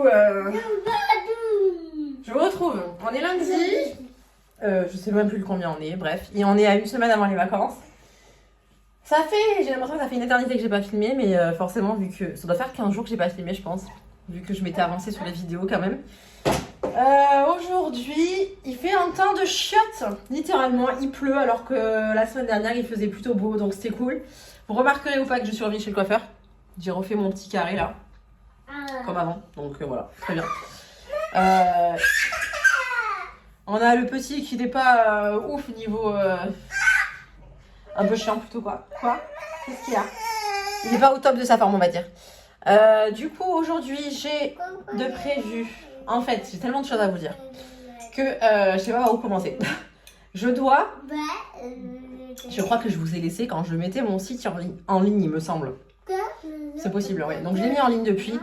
coup, je vous retrouve. On est lundi. Je sais même plus le combien on est. Bref, et on est à une semaine avant les vacances. J'ai l'impression que ça fait une éternité que j'ai pas filmé, mais forcément, vu que ça doit faire 15 jours que j'ai pas filmé, je pense. Vu que je m'étais avancée sur les vidéos quand même. Aujourd'hui, il fait un temps de chiottes. Littéralement, il pleut alors que la semaine dernière, il faisait plutôt beau, donc c'était cool. Vous remarquerez ou pas que je suis revenue chez le coiffeur. J'ai refait mon petit carré là. Comme avant, donc voilà, très bien. On a le petit qui n'est pas ouf niveau... un peu chiant plutôt quoi. Quoi? Qu'est-ce qu'il y a? Il n'est pas au top de sa forme, on va dire. Du coup, aujourd'hui, j'ai de prévu... En fait, j'ai tellement de choses à vous dire que je sais pas par où commencer. Je crois que je vous ai laissé quand je mettais mon site en ligne, il me semble. C'est possible, oui. Donc, je l'ai mis en ligne depuis.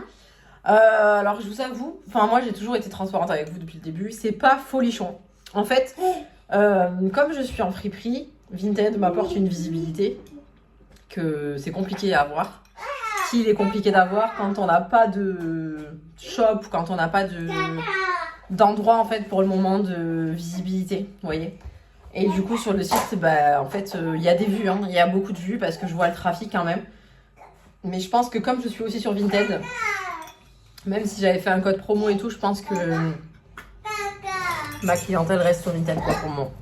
Alors, je vous avoue, moi, j'ai toujours été transparente avec vous depuis le début. C'est pas folichon. En fait, comme je suis en friperie, Vinted m'apporte une visibilité que c'est compliqué à avoir. Qu'il est compliqué d'avoir quand on n'a pas de shop, quand on n'a pas d'endroit en fait pour le moment de visibilité, vous voyez. Et du coup sur le site, en fait, il y a des vues, hein. Il y a beaucoup de vues parce que je vois le trafic quand même. Mais je pense que comme je suis aussi sur Vinted, même si j'avais fait un code promo et tout, je pense que ma clientèle reste sur Vinted quoi, pour le moment.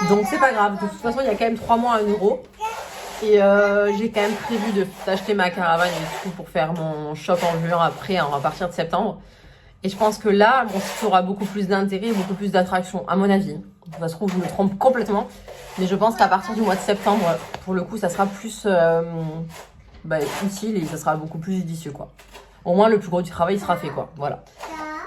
Donc c'est pas grave, de toute façon il y a quand même 3 mois à 1 euro. Et j'ai quand même prévu d'acheter ma caravane et tout pour faire mon shop en juin après, hein, à partir de septembre. Et je pense que là, mon site aura beaucoup plus d'intérêt, beaucoup plus d'attraction, à mon avis. Ça se trouve, je me trompe complètement. Mais je pense qu'à partir du mois de septembre, pour le coup, ça sera plus utile et ça sera beaucoup plus judicieux, quoi. Au moins, le plus gros du travail sera fait, quoi. Voilà.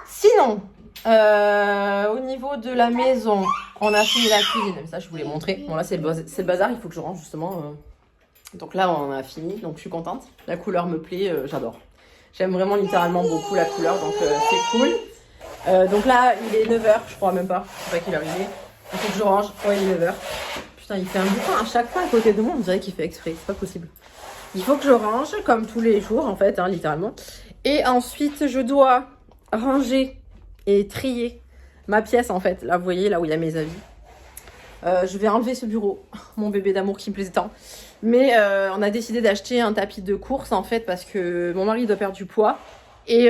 Sinon, au niveau de la maison, on a fini la cuisine. Ça, je vous l'ai montré. Bon, là, c'est le bazar. Il faut que je range, justement. Donc là, on a fini. Donc, je suis contente. La couleur me plaît. J'adore. J'aime vraiment littéralement beaucoup la couleur. Donc, c'est cool. Donc là, il est 9h. Je crois même pas. Je sais pas quelle heure il est. Il faut que je range. Ouais, il est 9h. Putain, il fait un bouton à chaque fois à côté de moi. On dirait qu'il fait exprès. C'est pas possible. Il faut que je range comme tous les jours, en fait, hein, littéralement. Et ensuite, je dois ranger et trier ma pièce, en fait. Là, vous voyez, là où il y a mes avis. Je vais enlever ce bureau, mon bébé d'amour qui me plaisait tant. Mais on a décidé d'acheter un tapis de course, en fait, parce que mon mari doit perdre du poids. Et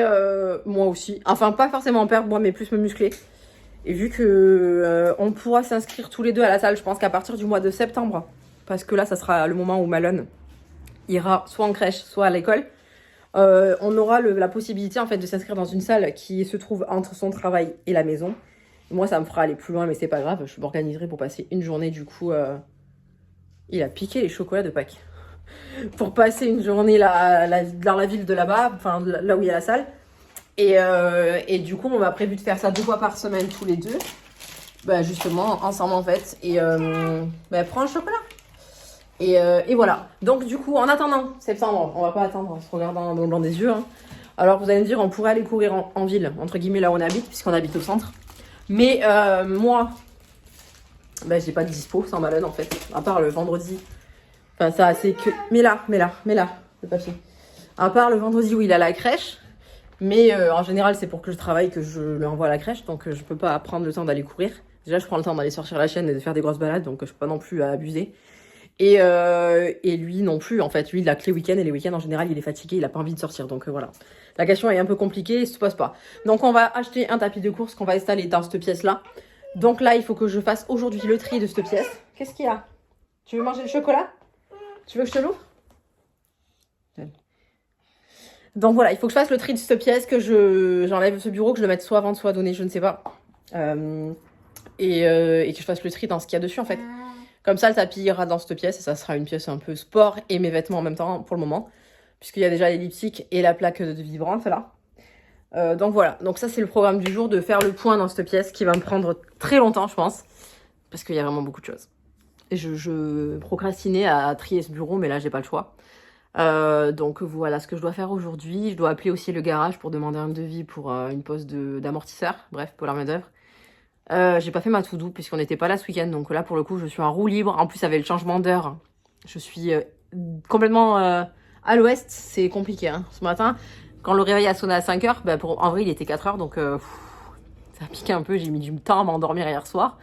moi aussi. Enfin, pas forcément perdre moi, mais plus me muscler. Et vu que on pourra s'inscrire tous les deux à la salle, je pense qu'à partir du mois de septembre. Parce que là, ça sera le moment où Malone ira soit en crèche, soit à l'école. On aura la possibilité, en fait, de s'inscrire dans une salle qui se trouve entre son travail et la maison. Moi, ça me fera aller plus loin, mais c'est pas grave. Je m'organiserai pour passer une journée, du coup... Il a piqué les chocolats de Pâques. Pour passer une journée là, dans la ville de là-bas, enfin là où il y a la salle. Et du coup, on m'a prévu de faire ça 2 fois par semaine, tous les deux. Justement, ensemble, en fait. Et prends le chocolat. Et voilà. Donc, du coup, en attendant septembre, on va pas attendre en se regardant dans le blanc des yeux. Hein. Alors, vous allez me dire, on pourrait aller courir en ville, entre guillemets, là où on habite, puisqu'on habite au centre. Mais moi, j'ai pas de dispo sans Malone en fait, à part le vendredi. Enfin, ça, c'est que. Mais là, le papier. À part le vendredi où il a la crèche. Mais en général, c'est pour que je travaille que je l'envoie à la crèche. Donc, je peux pas prendre le temps d'aller courir. Déjà, je prends le temps d'aller sortir la chaîne et de faire des grosses balades. Donc, je peux pas non plus abuser. Et lui non plus, en fait. Lui, il a que les week-ends. Et les week-ends, en général, il est fatigué. Il a pas envie de sortir. Donc, voilà. La question est un peu compliquée. Il se pose pas. Donc, on va acheter un tapis de course qu'on va installer dans cette pièce-là. Donc là, il faut que je fasse aujourd'hui le tri de cette pièce. Qu'est-ce qu'il y a? Tu veux manger le chocolat? Tu veux que je te l'ouvre? Donc voilà, il faut que je fasse le tri de cette pièce, que j'enlève ce bureau, que je le mette soit à vendre, soit à donner, je ne sais pas. Et que je fasse le tri dans ce qu'il y a dessus en fait. Comme ça, le tapis ira dans cette pièce et ça sera une pièce un peu sport et mes vêtements en même temps pour le moment. Puisqu'il y a déjà l'elliptique et la plaque de vibrante là. Donc voilà, donc ça c'est le programme du jour, de faire le point dans cette pièce qui va me prendre très longtemps je pense, parce qu'il y a vraiment beaucoup de choses. Et je procrastinais à trier ce bureau, mais là j'ai pas le choix. Donc voilà ce que je dois faire aujourd'hui. Je dois appeler aussi le garage pour demander un devis pour une pose d'amortisseur, bref, pour la main d'œuvre. J'ai pas fait ma to-do puisqu'on n'était pas là ce week-end, donc là pour le coup je suis en roue libre. En plus avec le changement d'heure, je suis complètement à l'ouest, c'est compliqué hein. Ce matin, Quand le réveil a sonné à 5 heures, bah en vrai, il était 4 heures, donc ça a piqué un peu. J'ai mis du temps à m'endormir hier soir.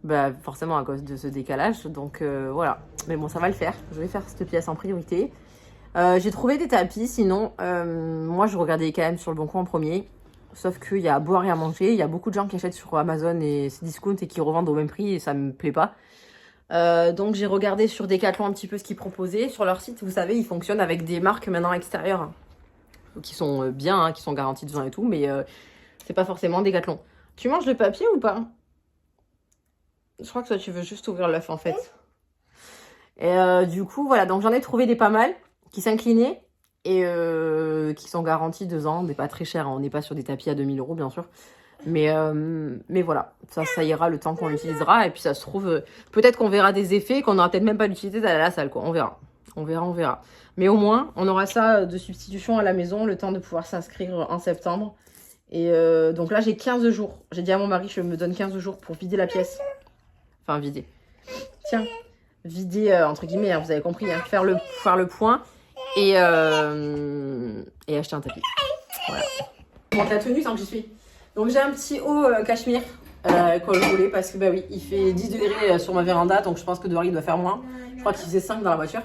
Bah, forcément à cause de ce décalage. Donc voilà. Mais bon, ça va le faire. Je vais faire cette pièce en priorité. J'ai trouvé des tapis. Sinon, moi, je regardais quand même sur le Bon Coin en premier. Sauf qu'il y a à boire et à manger. Il y a beaucoup de gens qui achètent sur Amazon et Cdiscount et qui revendent au même prix. Et ça me plaît pas. Donc j'ai regardé sur Decathlon un petit peu ce qu'ils proposaient. Sur leur site, vous savez, ils fonctionnent avec des marques maintenant extérieures. Qui sont bien, hein, qui sont garanties de 20 et tout. Mais c'est pas forcément Decathlon. Tu manges le papier ou pas? Je crois que toi, tu veux juste ouvrir l'œuf, en fait. Et du coup, voilà. Donc, j'en ai trouvé des pas mal qui s'inclinaient et qui sont garantis 2 ans. Mais pas très cher. Hein. On n'est pas sur des tapis à 2000 €, bien sûr. Mais voilà. Ça ira le temps qu'on l'utilisera. Et puis, ça se trouve, peut-être qu'on verra des effets qu'on n'aura peut-être même pas l'utilité d'aller à la salle, quoi. On verra. On verra, on verra. Mais au moins, on aura ça de substitution à la maison, le temps de pouvoir s'inscrire en septembre. Et donc là, j'ai 15 jours. J'ai dit à mon mari, je me donne 15 jours pour vider la pièce. Enfin, vider. Tiens, vider, entre guillemets, hein, vous avez compris, hein, faire le point et acheter un tapis. Voilà. Bon, la tenue tant que j'y suis. Donc, j'ai un petit haut cachemire col roulé parce que, bah oui, il fait 10 degrés sur ma véranda, donc je pense que dehors, il doit faire moins. Je crois qu'il faisait 5 dans la voiture.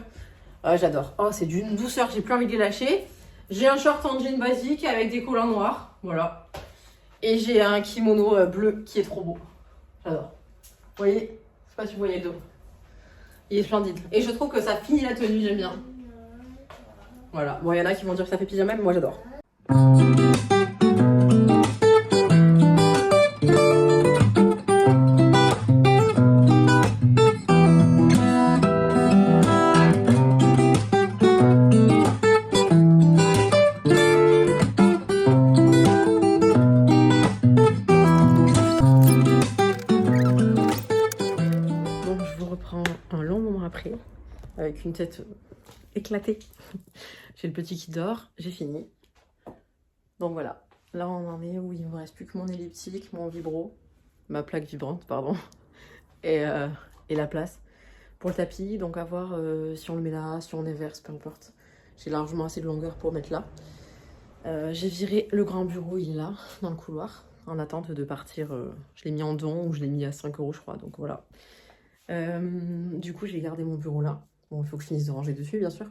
J'adore. Oh, c'est d'une douceur, j'ai plus envie de les lâcher. J'ai un short en jean basique avec des collants noirs. Voilà. Et j'ai un kimono bleu qui est trop beau. J'adore. Vous voyez? Je sais pas si vous voyez le dos. Il est splendide. Et je trouve que ça finit la tenue, j'aime bien. Voilà. Bon, il y en a qui vont dire que ça fait pyjama, mais moi j'adore. Avec une tête éclatée. J'ai le petit qui dort, j'ai fini. Donc voilà, là on en est où il ne me reste plus que mon elliptique, mon vibro, ma plaque vibrante, pardon, et la place pour le tapis. Donc à voir si on le met là, si on inverse, peu importe. J'ai largement assez de longueur pour mettre là. J'ai viré le grand bureau, il est là, dans le couloir, en attente de partir. Je l'ai mis en don ou je l'ai mis à 5 € je crois, donc voilà. Du coup j'ai gardé mon bureau là. Bon, il faut que je finisse de ranger dessus, bien sûr.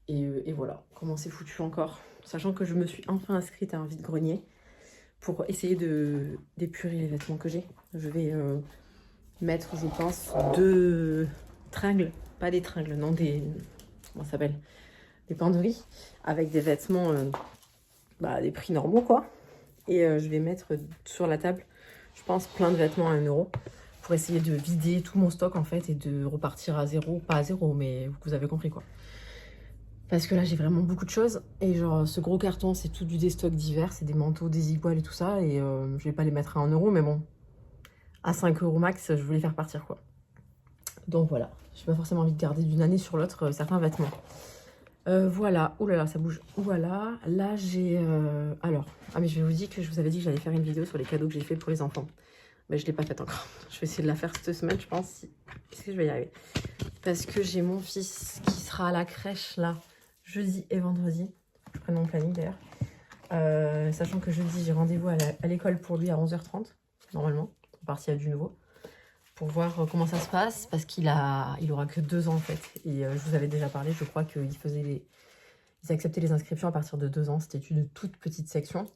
Et voilà, comment c'est foutu encore. Sachant que je me suis enfin inscrite à un vide-grenier pour essayer d'épurer les vêtements que j'ai. Je vais mettre, je pense, 2 tringles. Pas des tringles, non, des... Comment ça s'appelle? Des penderies. Avec des vêtements, des prix normaux, quoi. Et je vais mettre sur la table, je pense, plein de vêtements à 1 €. Pour essayer de vider tout mon stock en fait et de repartir à zéro, pas à zéro mais vous avez compris quoi. Parce que là j'ai vraiment beaucoup de choses et genre ce gros carton c'est tout du déstock divers, c'est des manteaux, des iguales et tout ça et je vais pas les mettre à 1 € mais bon, à 5 € max je veux les faire partir quoi. Donc voilà, j'ai pas forcément envie de garder d'une année sur l'autre certains vêtements. Voilà, oulala ça bouge, voilà, là j'ai... Alors, mais je vous dis que je vous avais dit que j'allais faire une vidéo sur les cadeaux que j'ai fait pour les enfants. Mais je ne l'ai pas faite encore. Je vais essayer de la faire cette semaine, je pense. Est-ce que je vais y arriver? Parce que j'ai mon fils qui sera à la crèche, là, jeudi et vendredi. Je prends mon planning, d'ailleurs. Sachant que jeudi, j'ai rendez-vous à l'école pour lui à 11h30, normalement. On partir à du nouveau. Pour voir comment ça se passe. Parce qu'il aura que 2 ans, en fait. Et je vous avais déjà parlé, je crois qu'ils ils acceptaient les inscriptions à partir de 2 ans. C'était une toute petite section.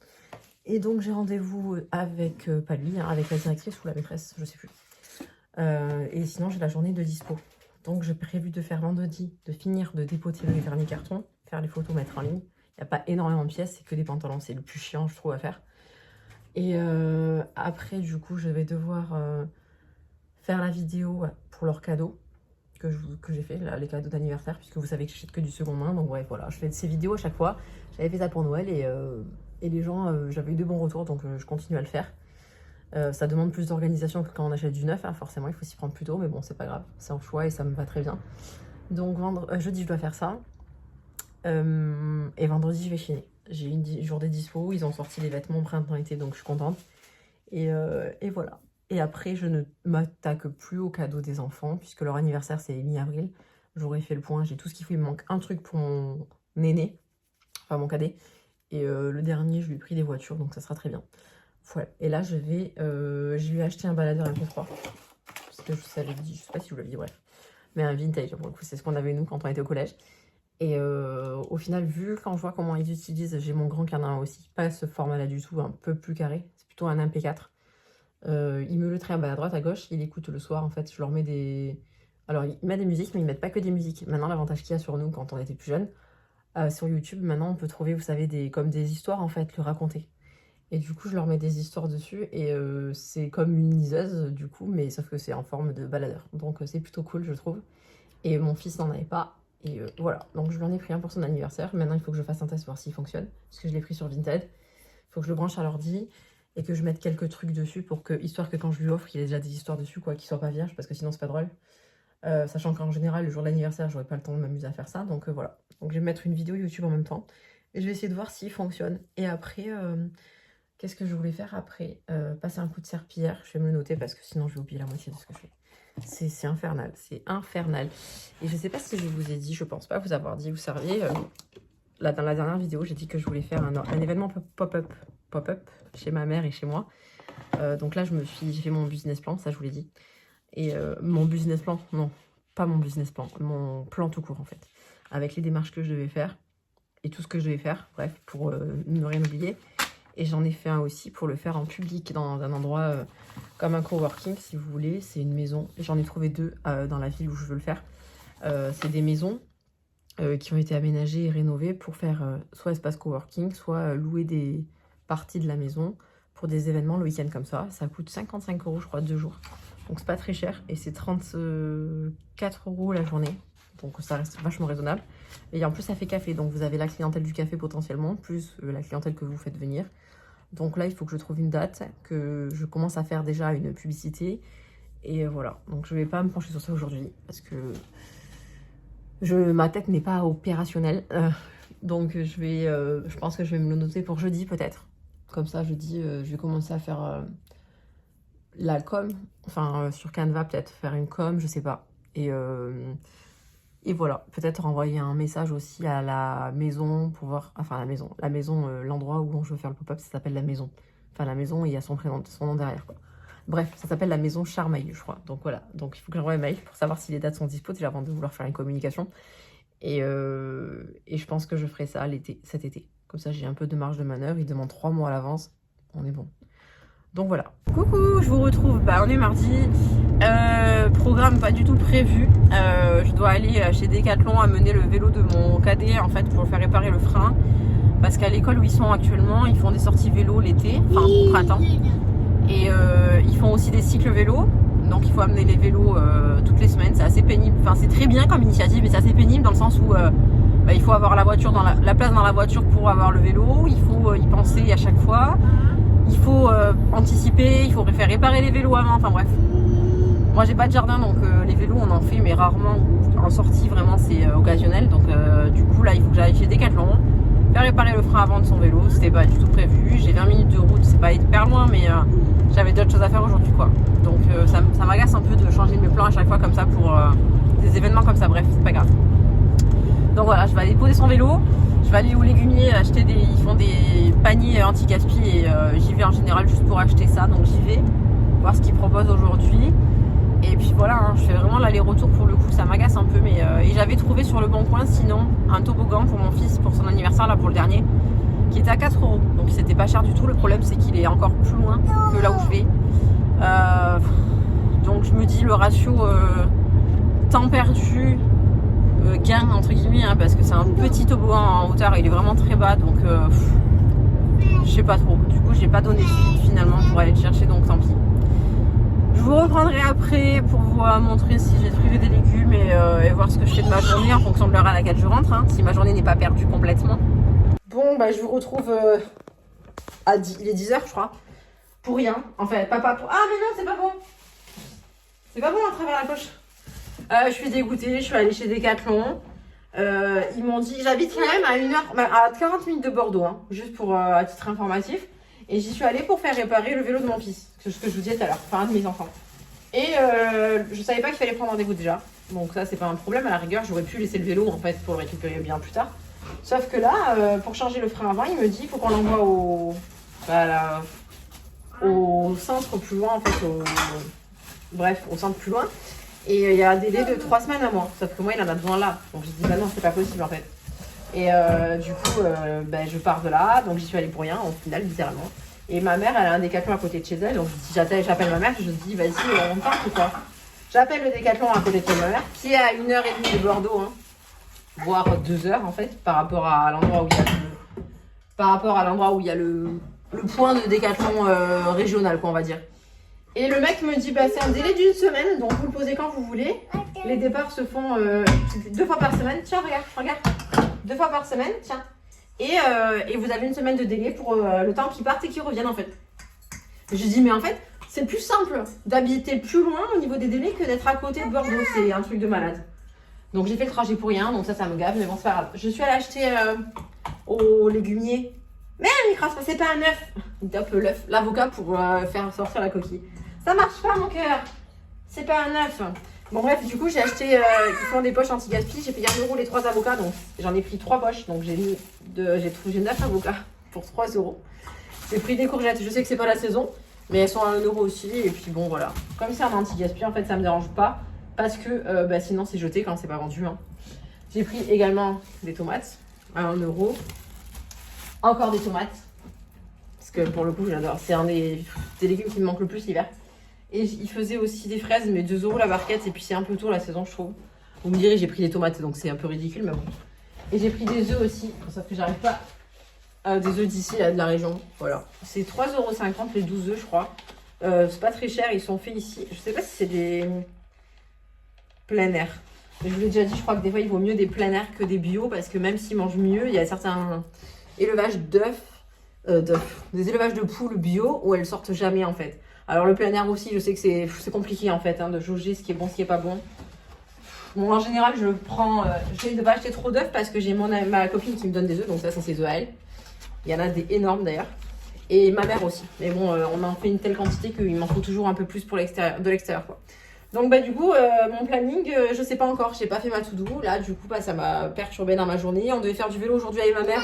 Et donc j'ai rendez-vous avec, pas lui, hein, avec la directrice ou la maîtresse, je sais plus. Et sinon j'ai la journée de dispo. Donc j'ai prévu de faire vendredi, de finir de dépoter le vernis carton, faire les photos, mettre en ligne. Il n'y a pas énormément de pièces, c'est que des pantalons, c'est le plus chiant je trouve à faire. Et après du coup je vais devoir faire la vidéo pour leurs cadeaux que j'ai fait, là, les cadeaux d'anniversaire, puisque vous savez que j'achète que du second main. Donc ouais voilà, je fais ces vidéos à chaque fois. J'avais fait ça pour Noël et les gens, j'avais eu de bons retours, donc je continue à le faire. Ça demande plus d'organisation que quand on achète du neuf, hein, forcément il faut s'y prendre plus tôt, mais bon c'est pas grave, c'est un choix et ça me va très bien. Donc jeudi je dois faire ça, et vendredi je vais chiner. J'ai une journée dispo, ils ont sorti les vêtements printemps-été, donc je suis contente. Et voilà. Et après je ne m'attaque plus aux cadeaux des enfants, puisque leur anniversaire c'est mi-avril. J'aurais fait le point, j'ai tout ce qu'il faut, il me manque un truc pour mon aîné, enfin mon cadet. Et le dernier, je lui ai pris des voitures, donc ça sera très bien. Voilà. Et là, je lui ai acheté un baladeur MP3. Parce que je savais dit, je sais pas si je vous l'avais dit, bref. Mais un vintage, pour le coup, c'est ce qu'on avait nous quand on était au collège. Et au final, vu quand je vois comment ils utilisent, j'ai mon grand canin aussi. Pas ce format-là du tout, un peu plus carré. C'est plutôt un MP4. Il me le trimballe à droite, à gauche. Il écoute le soir, en fait. Je leur mets des... Alors, ils mettent des musiques, mais ils mettent pas que des musiques. Maintenant, l'avantage qu'il y a sur nous, quand on était plus jeunes, sur YouTube, maintenant, on peut trouver, vous savez, comme des histoires, en fait, le raconter. Et du coup, je leur mets des histoires dessus. Et c'est comme une liseuse, du coup, mais sauf que c'est en forme de baladeur. Donc, c'est plutôt cool, je trouve. Et mon fils n'en avait pas. Et voilà, donc je lui en ai pris un pour son anniversaire. Maintenant, il faut que je fasse un test pour voir s'il fonctionne. Parce que je l'ai pris sur Vinted. Il faut que je le branche à l'ordi et que je mette quelques trucs dessus pour que, histoire que quand je lui offre, il ait déjà des histoires dessus, quoi, qu'il soit pas vierge, parce que sinon c'est pas drôle. Sachant qu'en général, le jour de l'anniversaire, j'aurais pas le temps de m'amuser à faire ça. Donc voilà. Donc je vais mettre une vidéo YouTube en même temps. Et je vais essayer de voir s'il fonctionne. Et après, qu'est-ce que je voulais faire après passer un coup de serpillière. Je vais me le noter parce que sinon je vais oublier la moitié de ce que je fais. C'est infernal, c'est infernal. Et je sais pas si je vous ai dit, je pense pas vous avoir dit, vous saviez, là dans la dernière vidéo, j'ai dit que je voulais faire un événement pop-up chez ma mère et chez moi. Donc là, j'ai fait mon business plan, ça je vous l'ai dit. Et mon business plan, non, pas mon business plan, mon plan tout court en fait. Avec les démarches que je devais faire et tout ce que je devais faire, bref, pour ne rien oublier. Et j'en ai fait un aussi pour le faire en public dans un endroit comme un coworking si vous voulez. C'est une maison. J'en ai trouvé deux dans la ville où je veux le faire. C'est des maisons qui ont été aménagées et rénovées pour faire soit espace coworking, soit louer des parties de la maison pour des événements le week-end comme ça. Ça coûte 55 € je crois 2 jours. Donc c'est pas très cher et c'est 34 € la journée. Donc ça reste vachement raisonnable. Et en plus ça fait café. Donc vous avez la clientèle du café potentiellement, plus la clientèle que vous faites venir. Donc là il faut que je trouve une date, que je commence à faire déjà une publicité. Et voilà. Donc je vais pas me pencher sur ça aujourd'hui. Parce que ma tête n'est pas opérationnelle. Donc je pense que je vais me le noter pour jeudi peut-être. Comme ça jeudi je vais commencer à faire la com. Enfin sur Canva peut-être faire une com, je sais pas. Et voilà, peut-être envoyer un message aussi à la maison pour voir, enfin la maison, l'endroit où je veux faire le pop-up, ça s'appelle la maison. Enfin la maison, il y a son prénom, son nom derrière quoi. Bref, ça s'appelle la maison Charmaille, je crois. Donc voilà, donc il faut que j'envoie un mail pour savoir si les dates sont dispo déjà avant de vouloir faire une communication. Et je pense que je ferai ça cet été. Comme ça, j'ai un peu de marge de manœuvre. Il demande 3 mois à l'avance. On est bon. Donc voilà. Coucou, je vous retrouve. On est mardi. Programme pas du tout prévu. Je dois aller chez Decathlon amener le vélo de mon cadet en fait pour faire réparer le frein. Parce qu'à l'école où ils sont actuellement, ils font des sorties vélo l'été, enfin au printemps. Et ils font aussi des cycles vélo. Donc il faut amener les vélos toutes les semaines. C'est assez pénible. Enfin c'est très bien comme initiative, mais c'est assez pénible dans le sens où il faut avoir la voiture la place dans la voiture pour avoir le vélo. Il faut y penser à chaque fois. Il faut anticiper, il faut faire réparer les vélos avant, enfin bref. Moi j'ai pas de jardin donc les vélos on en fait mais rarement. En sortie vraiment c'est occasionnel. Donc du coup là il faut que j'aille chez Decathlon, faire réparer le frein avant de son vélo. C'était pas du tout prévu. J'ai 20 minutes de route, c'est pas hyper loin mais j'avais d'autres choses à faire aujourd'hui quoi. Donc ça m'agace un peu de changer mes plans à chaque fois comme ça pour des événements comme ça, bref c'est pas grave. Donc voilà, je vais aller poser son vélo. Je vais aller au légumier acheter ils font des paniers anti-gaspi et j'y vais en général juste pour acheter ça. Donc j'y vais voir ce qu'ils proposent aujourd'hui. Et puis voilà, hein, je fais vraiment l'aller-retour pour le coup, ça m'agace un peu. Mais et j'avais trouvé sur le bon coin sinon un toboggan pour mon fils pour son anniversaire là pour le dernier qui était à 4 €. Donc c'était pas cher du tout. Le problème c'est qu'il est encore plus loin que là où je vais. Donc je me dis le ratio temps perdu gain entre guillemets hein, parce que c'est un petit toboggan en hauteur et il est vraiment très bas donc je sais pas trop. Du coup j'ai pas donné suite finalement pour aller le chercher donc tant pis. Je vous reprendrai après pour vous montrer si j'ai trouvé des légumes et voir ce que je fais de ma journée en fonction de l'heure à laquelle je rentre hein, si ma journée n'est pas perdue complètement. Bon je vous retrouve il est 10 h je crois. Pour rien en fait, papa pour... Ah mais non c'est pas bon. C'est pas bon à travers la poche. Je suis dégoûtée, je suis allée chez Decathlon. Ils m'ont dit, j'habite quand même à 40 minutes de Bordeaux, hein, juste pour à titre informatif. Et j'y suis allée pour faire réparer le vélo de mon fils, ce que je vous disais tout à l'heure, enfin un de mes enfants. Et je savais pas qu'il fallait prendre rendez-vous déjà. Donc ça c'est pas un problème, à la rigueur j'aurais pu laisser le vélo en fait pour le récupérer bien plus tard. Sauf que là, pour changer le frein avant, il me dit qu'il faut qu'on l'envoie au centre plus loin, en fait, bref, au centre plus loin. Et il y a un délai de 3 semaines à moi. Sauf que moi, il en a besoin là. Donc j'ai dit, bah non, c'est pas possible en fait. Et du coup, je pars de là. Donc j'y suis allée pour rien, au final, littéralement. Et ma mère, elle a un Décathlon à côté de chez elle. Donc j'appelle ma mère, je me dis, vas-y, on part ou quoi. J'appelle le Décathlon à côté de chez ma mère, qui est à 1h30 de Bordeaux, hein, voire 2 heures en fait, par rapport à l'endroit où il y a le point de Décathlon régional, quoi, on va dire. Et le mec me dit, bah, c'est un délai d'1 semaine, donc vous le posez quand vous voulez. Les départs se font 2 fois par semaine. Tiens, regarde. 2 fois par semaine, tiens. Et vous avez 1 semaine de délai pour le temps qu'ils partent et qu'ils reviennent en fait. Je dis, mais en fait, c'est plus simple d'habiter plus loin au niveau des délais que d'être à côté de Bordeaux. C'est un truc de malade. Donc j'ai fait le trajet pour rien, donc ça me gave, mais bon, c'est pas grave. Je suis allée acheter au légumier. Mais Micras, c'est pas un œuf. Il tape l'avocat pour faire sortir la coquille. Ça marche pas, mon cœur. C'est pas un œuf. Bon, bref, du coup, j'ai acheté. Ils font des poches anti-gaspi. J'ai payé 1 € les 3 avocats. Donc, j'en ai pris 3 poches. Donc, j'ai 9 avocats pour 3 €. J'ai pris des courgettes. Je sais que c'est pas la saison, mais elles sont à 1 € aussi. Et puis, bon, voilà. Comme c'est un anti-gaspi, en fait, ça me dérange pas. Parce que sinon, c'est jeté quand c'est pas vendu. Hein. J'ai pris également des tomates à 1 €. Encore des tomates. Parce que pour le coup, j'adore. C'est un des légumes qui me manque le plus l'hiver. Et il faisait aussi des fraises, mais 2 € la barquette. Et puis c'est un peu tôt la saison, je trouve. Vous me direz, j'ai pris des tomates, donc c'est un peu ridicule, mais bon. Et j'ai pris des œufs aussi. Sauf que j'arrive pas. Des œufs d'ici, là, de la région. Voilà. C'est 3,50 € les 12 œufs, je crois. C'est pas très cher. Ils sont faits ici. Je sais pas si c'est des plein air. Mais je vous l'ai déjà dit, je crois que des fois, il vaut mieux des plein air que des bio. Parce que même s'ils mangent mieux, il y a certains élevages des élevages de poules bio où elles sortent jamais en fait. Alors le plein air aussi, je sais que c'est compliqué en fait de jauger ce qui est bon, ce qui est pas bon. Bon, en général, je prends, j'essaie de pas acheter trop d'œufs parce que j'ai ma copine qui me donne des œufs, donc ça c'est ses œufs à elle. Il y en a des énormes d'ailleurs. Et ma mère aussi. Mais bon, on en fait une telle quantité qu'il m'en faut toujours un peu plus pour de l'extérieur quoi. Donc du coup, mon planning, je sais pas encore, j'ai pas fait ma to-do. Là, du coup, ça m'a perturbé dans ma journée. On devait faire du vélo aujourd'hui avec ma mère.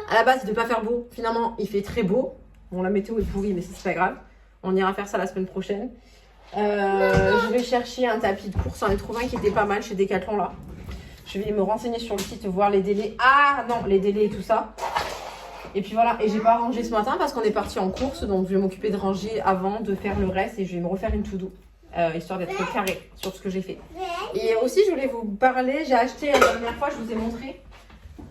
À la base, il devait pas faire beau. Finalement, il fait très beau. Bon, la météo est pourrie, mais c'est pas grave. On ira faire ça la semaine prochaine. Je vais chercher un tapis de course. J'en ai trouvé un qui était pas mal chez Decathlon là. Je vais me renseigner sur le site, voir les délais. Ah non, les délais et tout ça. Et puis voilà, et j'ai pas rangé ce matin parce qu'on est parti en course. Donc je vais m'occuper de ranger avant de faire le reste et je vais me refaire une to-do. Histoire d'être carré sur ce que j'ai fait. Et aussi, je voulais vous parler, j'ai acheté la dernière fois, je vous ai montré.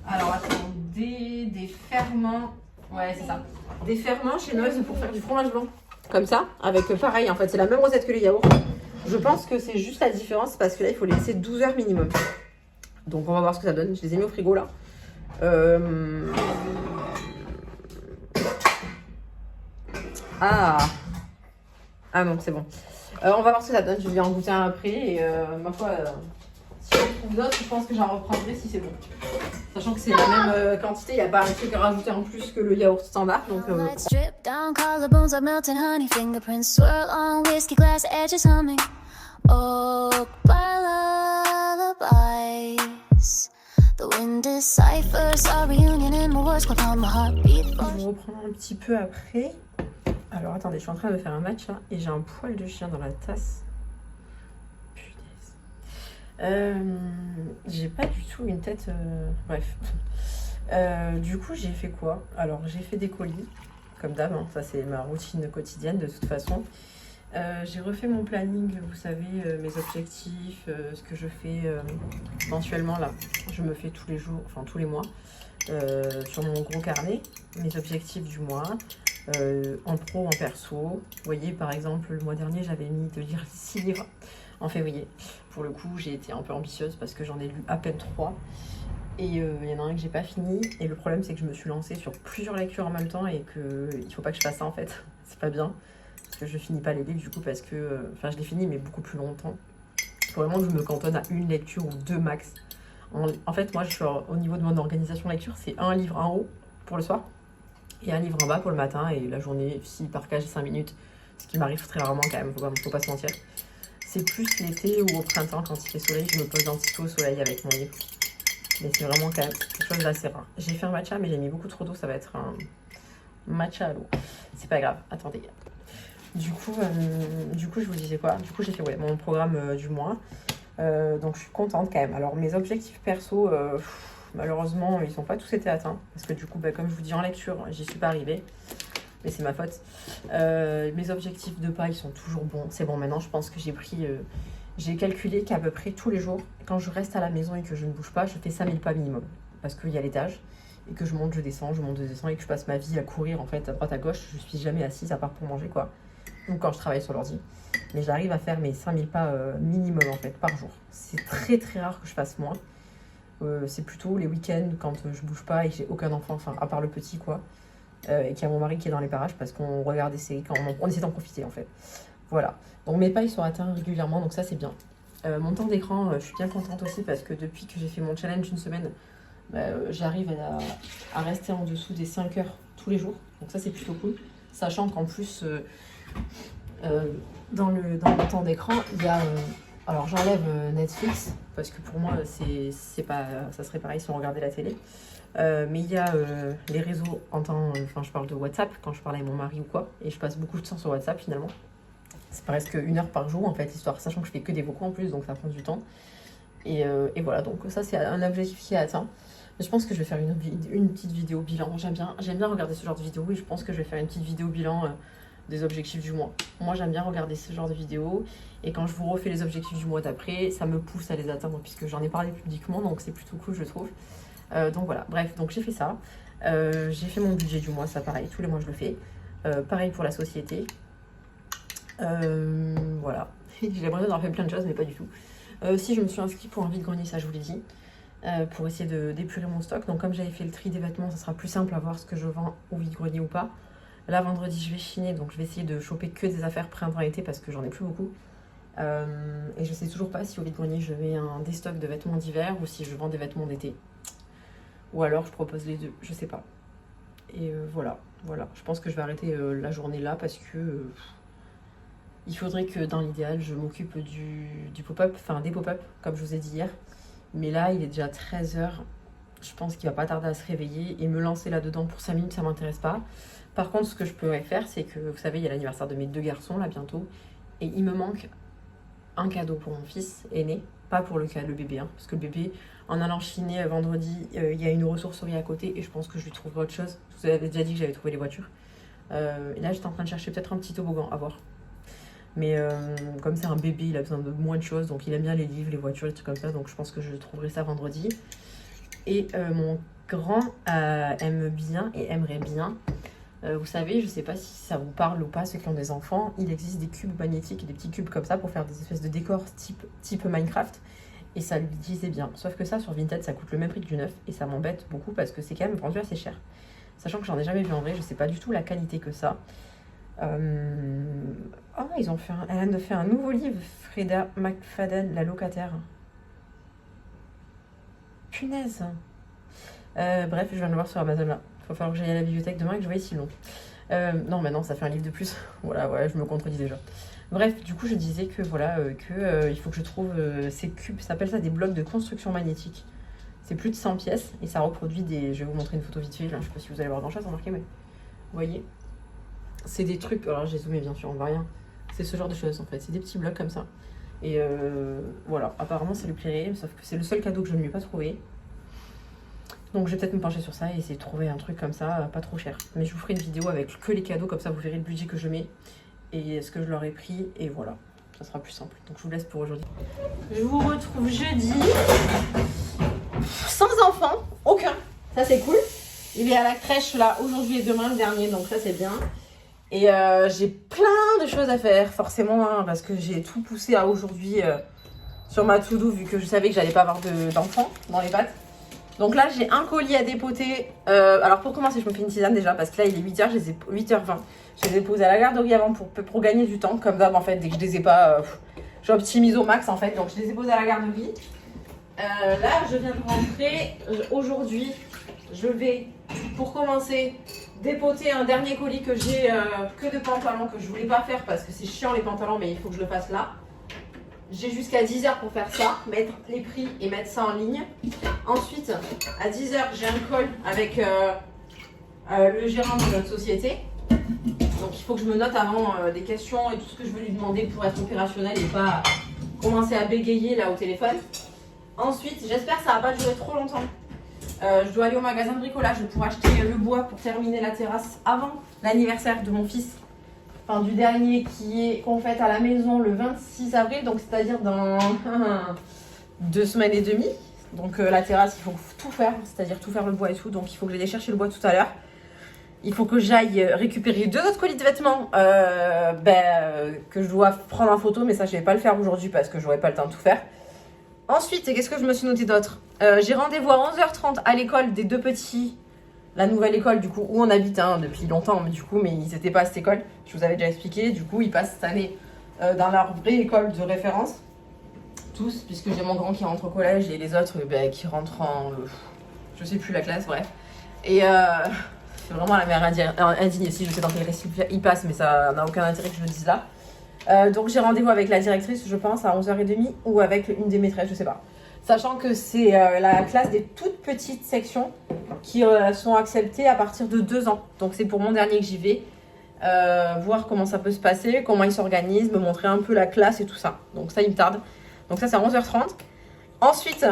Alors, attendez, des ferments. Ouais, c'est ça. Des ferments chez Noise pour faire du fromage blanc. Comme ça, avec pareil, en fait, c'est la même recette que les yaourts. Je pense que c'est juste la différence parce que là, il faut les laisser 12 heures minimum. Donc, on va voir ce que ça donne. Je les ai mis au frigo là. Ah non, c'est bon. On va voir ce que ça donne, je vais en goûter un après et ma foi, si je trouve d'autres, je pense que j'en reprendrai si c'est bon. Sachant que c'est la même quantité, il n'y a pas un truc à rajouter en plus que le yaourt standard. Donc, je vais reprendre un petit peu après. Alors attendez, je suis en train de faire un match là et j'ai un poil de chien dans la tasse. Punaise. J'ai pas du tout une tête. Bref. Du coup, j'ai fait quoi? Alors, j'ai fait des colis, comme d'hab, hein. Ça c'est ma routine quotidienne de toute façon. J'ai refait mon planning, vous savez, mes objectifs, ce que je fais mensuellement là. Je me fais tous les jours, enfin tous les mois, sur mon gros carnet, mes objectifs du mois. En pro, en perso. Vous voyez, par exemple, le mois dernier, j'avais mis de lire 6 livres en février. Pour le coup, j'ai été un peu ambitieuse parce que j'en ai lu à peine 3. Et il y en a un que j'ai pas fini. Et le problème, c'est que je me suis lancée sur plusieurs lectures en même temps et qu'il faut pas que je fasse ça en fait. C'est pas bien. Parce que je finis pas les livres du coup parce que... Enfin, je les finis mais beaucoup plus longtemps. Il faut vraiment que je me cantonne à une lecture ou 2 max. En fait, moi, je suis au niveau de mon organisation lecture, c'est un livre en haut pour le soir. Et un livre en bas pour le matin et la journée, si par cas j'ai 5 minutes, ce qui m'arrive très rarement quand même, faut pas se mentir. C'est plus l'été ou au printemps quand il fait soleil, je me pose un petit peu au soleil avec mon livre. Mais c'est vraiment quand même quelque chose d'assez rare. J'ai fait un matcha, mais j'ai mis beaucoup trop d'eau. Ça va être un matcha à l'eau. C'est pas grave. Attendez. Du coup, je vous disais quoi? Du coup, j'ai fait ouais, mon programme du mois. Donc, je suis contente quand même. Alors, mes objectifs perso, malheureusement, ils n'ont pas tous été atteints. Parce que du coup, bah, comme je vous dis en lecture, j'y suis pas arrivée. Mais c'est ma faute. Mes objectifs de pas, ils sont toujours bons. C'est bon, maintenant, je pense que j'ai pris... j'ai calculé qu'à peu près tous les jours, quand je reste à la maison et que je ne bouge pas, je fais 5000 pas minimum. Parce qu'il y a l'étage. Et que je monte, je descends, je monte, je descends. Et que je passe ma vie à courir, en fait, à droite, à gauche. Je suis jamais assise, à part pour manger, quoi. Ou quand je travaille sur l'ordi. Mais j'arrive à faire mes 5000 pas minimum, en fait, par jour. C'est très, très rare que je fasse moins. C'est plutôt les week-ends, quand je bouge pas et que j'ai aucun enfant, enfin, à part le petit, quoi. Et qu'il y a mon mari qui est dans les parages parce qu'on regarde des séries, quand on essaie d'en profiter, en fait. Voilà. Donc mes pas, ils sont atteints régulièrement, donc ça, c'est bien. Mon temps d'écran, je suis bien contente aussi parce que depuis que j'ai fait mon challenge une semaine, j'arrive à rester en dessous des 5 heures tous les jours. Donc ça, c'est plutôt cool. Sachant qu'en plus, dans le temps d'écran, il y a... alors j'enlève Netflix, parce que pour moi, c'est pas, ça serait pareil si on regardait la télé. Mais il y a les réseaux en temps... Enfin, je parle de WhatsApp, quand je parle avec mon mari ou quoi. Et je passe beaucoup de temps sur WhatsApp, finalement. C'est presque 1 heure par jour, en fait, histoire, sachant que je fais que des vocaux en plus, donc ça prend du temps. Et voilà, donc ça, c'est un objectif qui est atteint. Je pense que je vais faire une petite vidéo bilan. J'aime bien regarder ce genre de vidéo et je pense que je vais faire une petite vidéo bilan des objectifs du mois. Moi, j'aime bien regarder ce genre de vidéos et quand je vous refais les objectifs du mois d'après, ça me pousse à les atteindre puisque j'en ai parlé publiquement, donc c'est plutôt cool, je trouve. Donc voilà, bref, donc j'ai fait ça. J'ai fait mon budget du mois, ça pareil, tous les mois je le fais. Pareil pour la société. Voilà, j'ai l'impression d'avoir fait plein de choses, mais pas du tout. Si je me suis inscrite pour un vide-grenier, ça je vous l'ai dit. Pour essayer d'épurer mon stock. Donc comme j'avais fait le tri des vêtements, ça sera plus simple à voir ce que je vends au vide-grenier ou pas. Là vendredi je vais chiner, donc je vais essayer de choper que des affaires printemps-été parce que j'en ai plus beaucoup. Et je sais toujours pas si au vide-grenier je mets un déstock de vêtements d'hiver ou si je vends des vêtements d'été. Ou alors je propose les deux, je sais pas. Et voilà. Je pense que je vais arrêter la journée là parce que il faudrait que dans l'idéal je m'occupe du pop-up, enfin des pop-up comme je vous ai dit hier. Mais là, il est déjà 13h. Je pense qu'il va pas tarder à se réveiller et me lancer là-dedans pour 5 minutes, ça m'intéresse pas. Par contre, ce que je pourrais faire, c'est que, vous savez, il y a l'anniversaire de mes 2 garçons, là, bientôt. Et il me manque un cadeau pour mon fils aîné. Pas pour le bébé, hein, parce que le bébé, en allant chiner vendredi, il y a une ressourcerie à côté et je pense que je lui trouverai autre chose. Je vous avais déjà dit que j'avais trouvé les voitures. Et là, j'étais en train de chercher peut-être un petit toboggan, à voir. Mais comme c'est un bébé, il a besoin de moins de choses. Donc il aime bien les livres, les voitures, les trucs comme ça. Donc je pense que je trouverai ça vendredi. Et mon grand aime bien et aimerait bien. Vous savez, je sais pas si ça vous parle ou pas, ceux qui ont des enfants. Il existe des cubes magnétiques, des petits cubes comme ça pour faire des espèces de décors type Minecraft. Et ça lui disait bien. Sauf que ça, sur Vinted, ça coûte le même prix que du neuf. Et ça m'embête beaucoup parce que c'est quand même vendu assez cher. Sachant que j'en ai jamais vu en vrai, je sais pas du tout la qualité que ça. Oh, ils ont fait elle vient de faire un nouveau livre, Freda McFadden, la locataire. Punaise. Bref, je viens de le voir sur Amazon là. Il va falloir que j'aille à la bibliothèque demain et que je voie si long. Non, mais non, ça fait un livre de plus. voilà, je me contredis déjà. Bref, du coup, je disais que voilà, il faut que je trouve ces cubes. Ça s'appelle ça des blocs de construction magnétique. C'est plus de 100 pièces et ça reproduit des. Je vais vous montrer une photo vite fait. Là, je sais pas si vous allez voir grand chose, remarquez, mais vous voyez. C'est des trucs, alors j'ai zoomé bien sûr, on voit rien. C'est ce genre de choses en fait, c'est des petits blocs comme ça. Et voilà, apparemment ça lui plairait, sauf que c'est le seul cadeau que je ne lui ai pas trouvé. Donc je vais peut-être me pencher sur ça et essayer de trouver un truc comme ça, pas trop cher. Mais je vous ferai une vidéo avec que les cadeaux, comme ça vous verrez le budget que je mets et ce que je leur ai pris. Et voilà, ça sera plus simple. Donc je vous laisse pour aujourd'hui. Je vous retrouve jeudi, sans enfant, aucun. Ça c'est cool. Il est à la crèche là aujourd'hui et demain, le dernier, donc ça c'est bien. Et j'ai plein de choses à faire, forcément, hein, parce que j'ai tout poussé à aujourd'hui sur ma to-do, vu que je savais que j'allais pas avoir d'enfants dans les pattes. Donc là, j'ai un colis à dépoter. Alors pour commencer, je me fais une tisane déjà, parce que là, il est 8h, 8h20. Je les ai posés à la garderie avant pour gagner du temps, comme d'hab en fait, dès que je les ai pas, j'optimise au max en fait. Donc je les ai posés à la garderie. Là, je viens de rentrer. Aujourd'hui, je vais, pour commencer, dépoter un dernier colis que j'ai que de pantalons que je voulais pas faire parce que c'est chiant les pantalons, mais il faut que je le fasse là. j'ai jusqu'à 10h pour faire ça, mettre les prix et mettre ça en ligne. Ensuite, à 10h, j'ai un call avec le gérant de notre société. Donc il faut que je me note avant des questions et tout ce que je veux lui demander pour être opérationnel et pas commencer à bégayer là au téléphone. Ensuite, j'espère que ça va pas durer trop longtemps. Je dois aller au magasin de bricolage pour acheter le bois pour terminer la terrasse avant l'anniversaire de mon fils. Enfin du dernier qu'on fête à la maison le 26 avril, donc c'est-à-dire dans 2 semaines et demie. Donc la terrasse, il faut tout faire, c'est-à-dire tout faire le bois et tout. Donc il faut que j'aille chercher le bois tout à l'heure. Il faut que j'aille récupérer 2 autres colis de vêtements que je dois prendre en photo, mais ça je vais pas le faire aujourd'hui parce que j'aurai pas le temps de tout faire. Ensuite, qu'est-ce que je me suis noté d'autre? J'ai rendez-vous à 11h30 à l'école des 2 petits, la nouvelle école du coup où on habite depuis longtemps, mais ils n'étaient pas à cette école, je vous avais déjà expliqué. Du coup ils passent cette année dans leur vraie école de référence, tous, puisque j'ai mon grand qui rentre au collège et les autres qui rentrent en je sais plus la classe, bref. Et c'est vraiment la mère indigne. Si je sais dans quel récit il passe, mais ça n'a aucun intérêt que je le dise là. Donc j'ai rendez-vous avec la directrice, je pense, à 11h30 ou avec une des maîtresses, je sais pas. Sachant que c'est la classe des toutes petites sections qui sont acceptées à partir de 2 ans. Donc c'est pour mon dernier que j'y vais. Voir comment ça peut se passer, comment ils s'organisent, me montrer un peu la classe et tout ça. Donc ça, il me tarde. Donc ça, c'est à 11h30. Ensuite,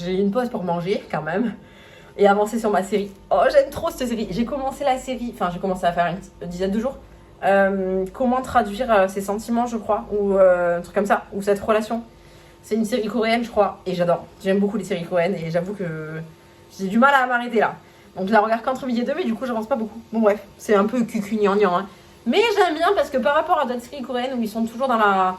j'ai une pause pour manger quand même et avancer sur ma série. Oh, j'aime trop cette série. J'ai commencé la série, enfin j'ai commencé à faire une dizaine de jours. Comment traduire ses sentiments, je crois, ou un truc comme ça, ou cette relation. C'est une série coréenne, je crois, et j'adore. J'aime beaucoup les séries coréennes et j'avoue que j'ai du mal à m'arrêter là. Donc je la regarde qu'entre midi et 2, mais du coup j'avance pas beaucoup. Bon bref, c'est un peu cucu-gnangnan, hein. Mais j'aime bien parce que par rapport à d'autres séries coréennes où ils sont toujours dans la...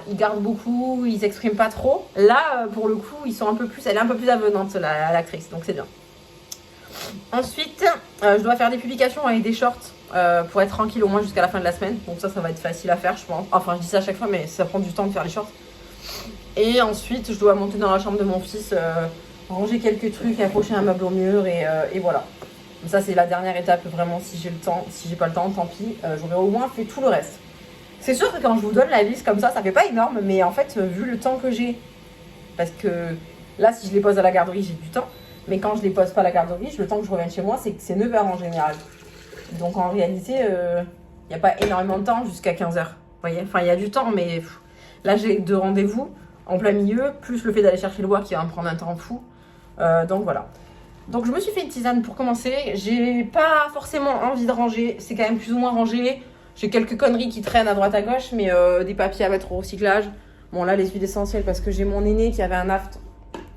ils gardent beaucoup, ils s'expriment pas trop. Là, pour le coup, ils sont un peu plus... Elle est un peu plus avenante, l'actrice, donc c'est bien. Ensuite, je dois faire des publications avec des shorts pour être tranquille au moins jusqu'à la fin de la semaine. Donc ça va être facile à faire, je pense. Enfin, je dis ça à chaque fois, mais ça prend du temps de faire les shorts. Et ensuite, je dois monter dans la chambre de mon fils, ranger quelques trucs, accrocher un meuble au mur et voilà. Donc ça, c'est la dernière étape, vraiment, si j'ai le temps. Si j'ai pas le temps, tant pis. J'aurai au moins fait tout le reste. C'est sûr que quand je vous donne la liste comme ça fait pas énorme, mais en fait, vu le temps que j'ai, parce que là, si je les pose à la garderie, j'ai du temps. Mais quand je les pose pas à la garderie, le temps que je revienne chez moi, c'est 9h en général. Donc en réalité, il n'y a pas énormément de temps jusqu'à 15h. Vous voyez, enfin, il y a du temps, mais là, j'ai 2 rendez-vous en plein milieu, plus le fait d'aller chercher le bois qui va me prendre un temps fou. Donc voilà. Donc je me suis fait une tisane pour commencer. J'ai pas forcément envie de ranger. C'est quand même plus ou moins rangé. J'ai quelques conneries qui traînent à droite à gauche, mais des papiers à mettre au recyclage. Bon là, les huiles essentielles parce que j'ai mon aîné qui avait un aft.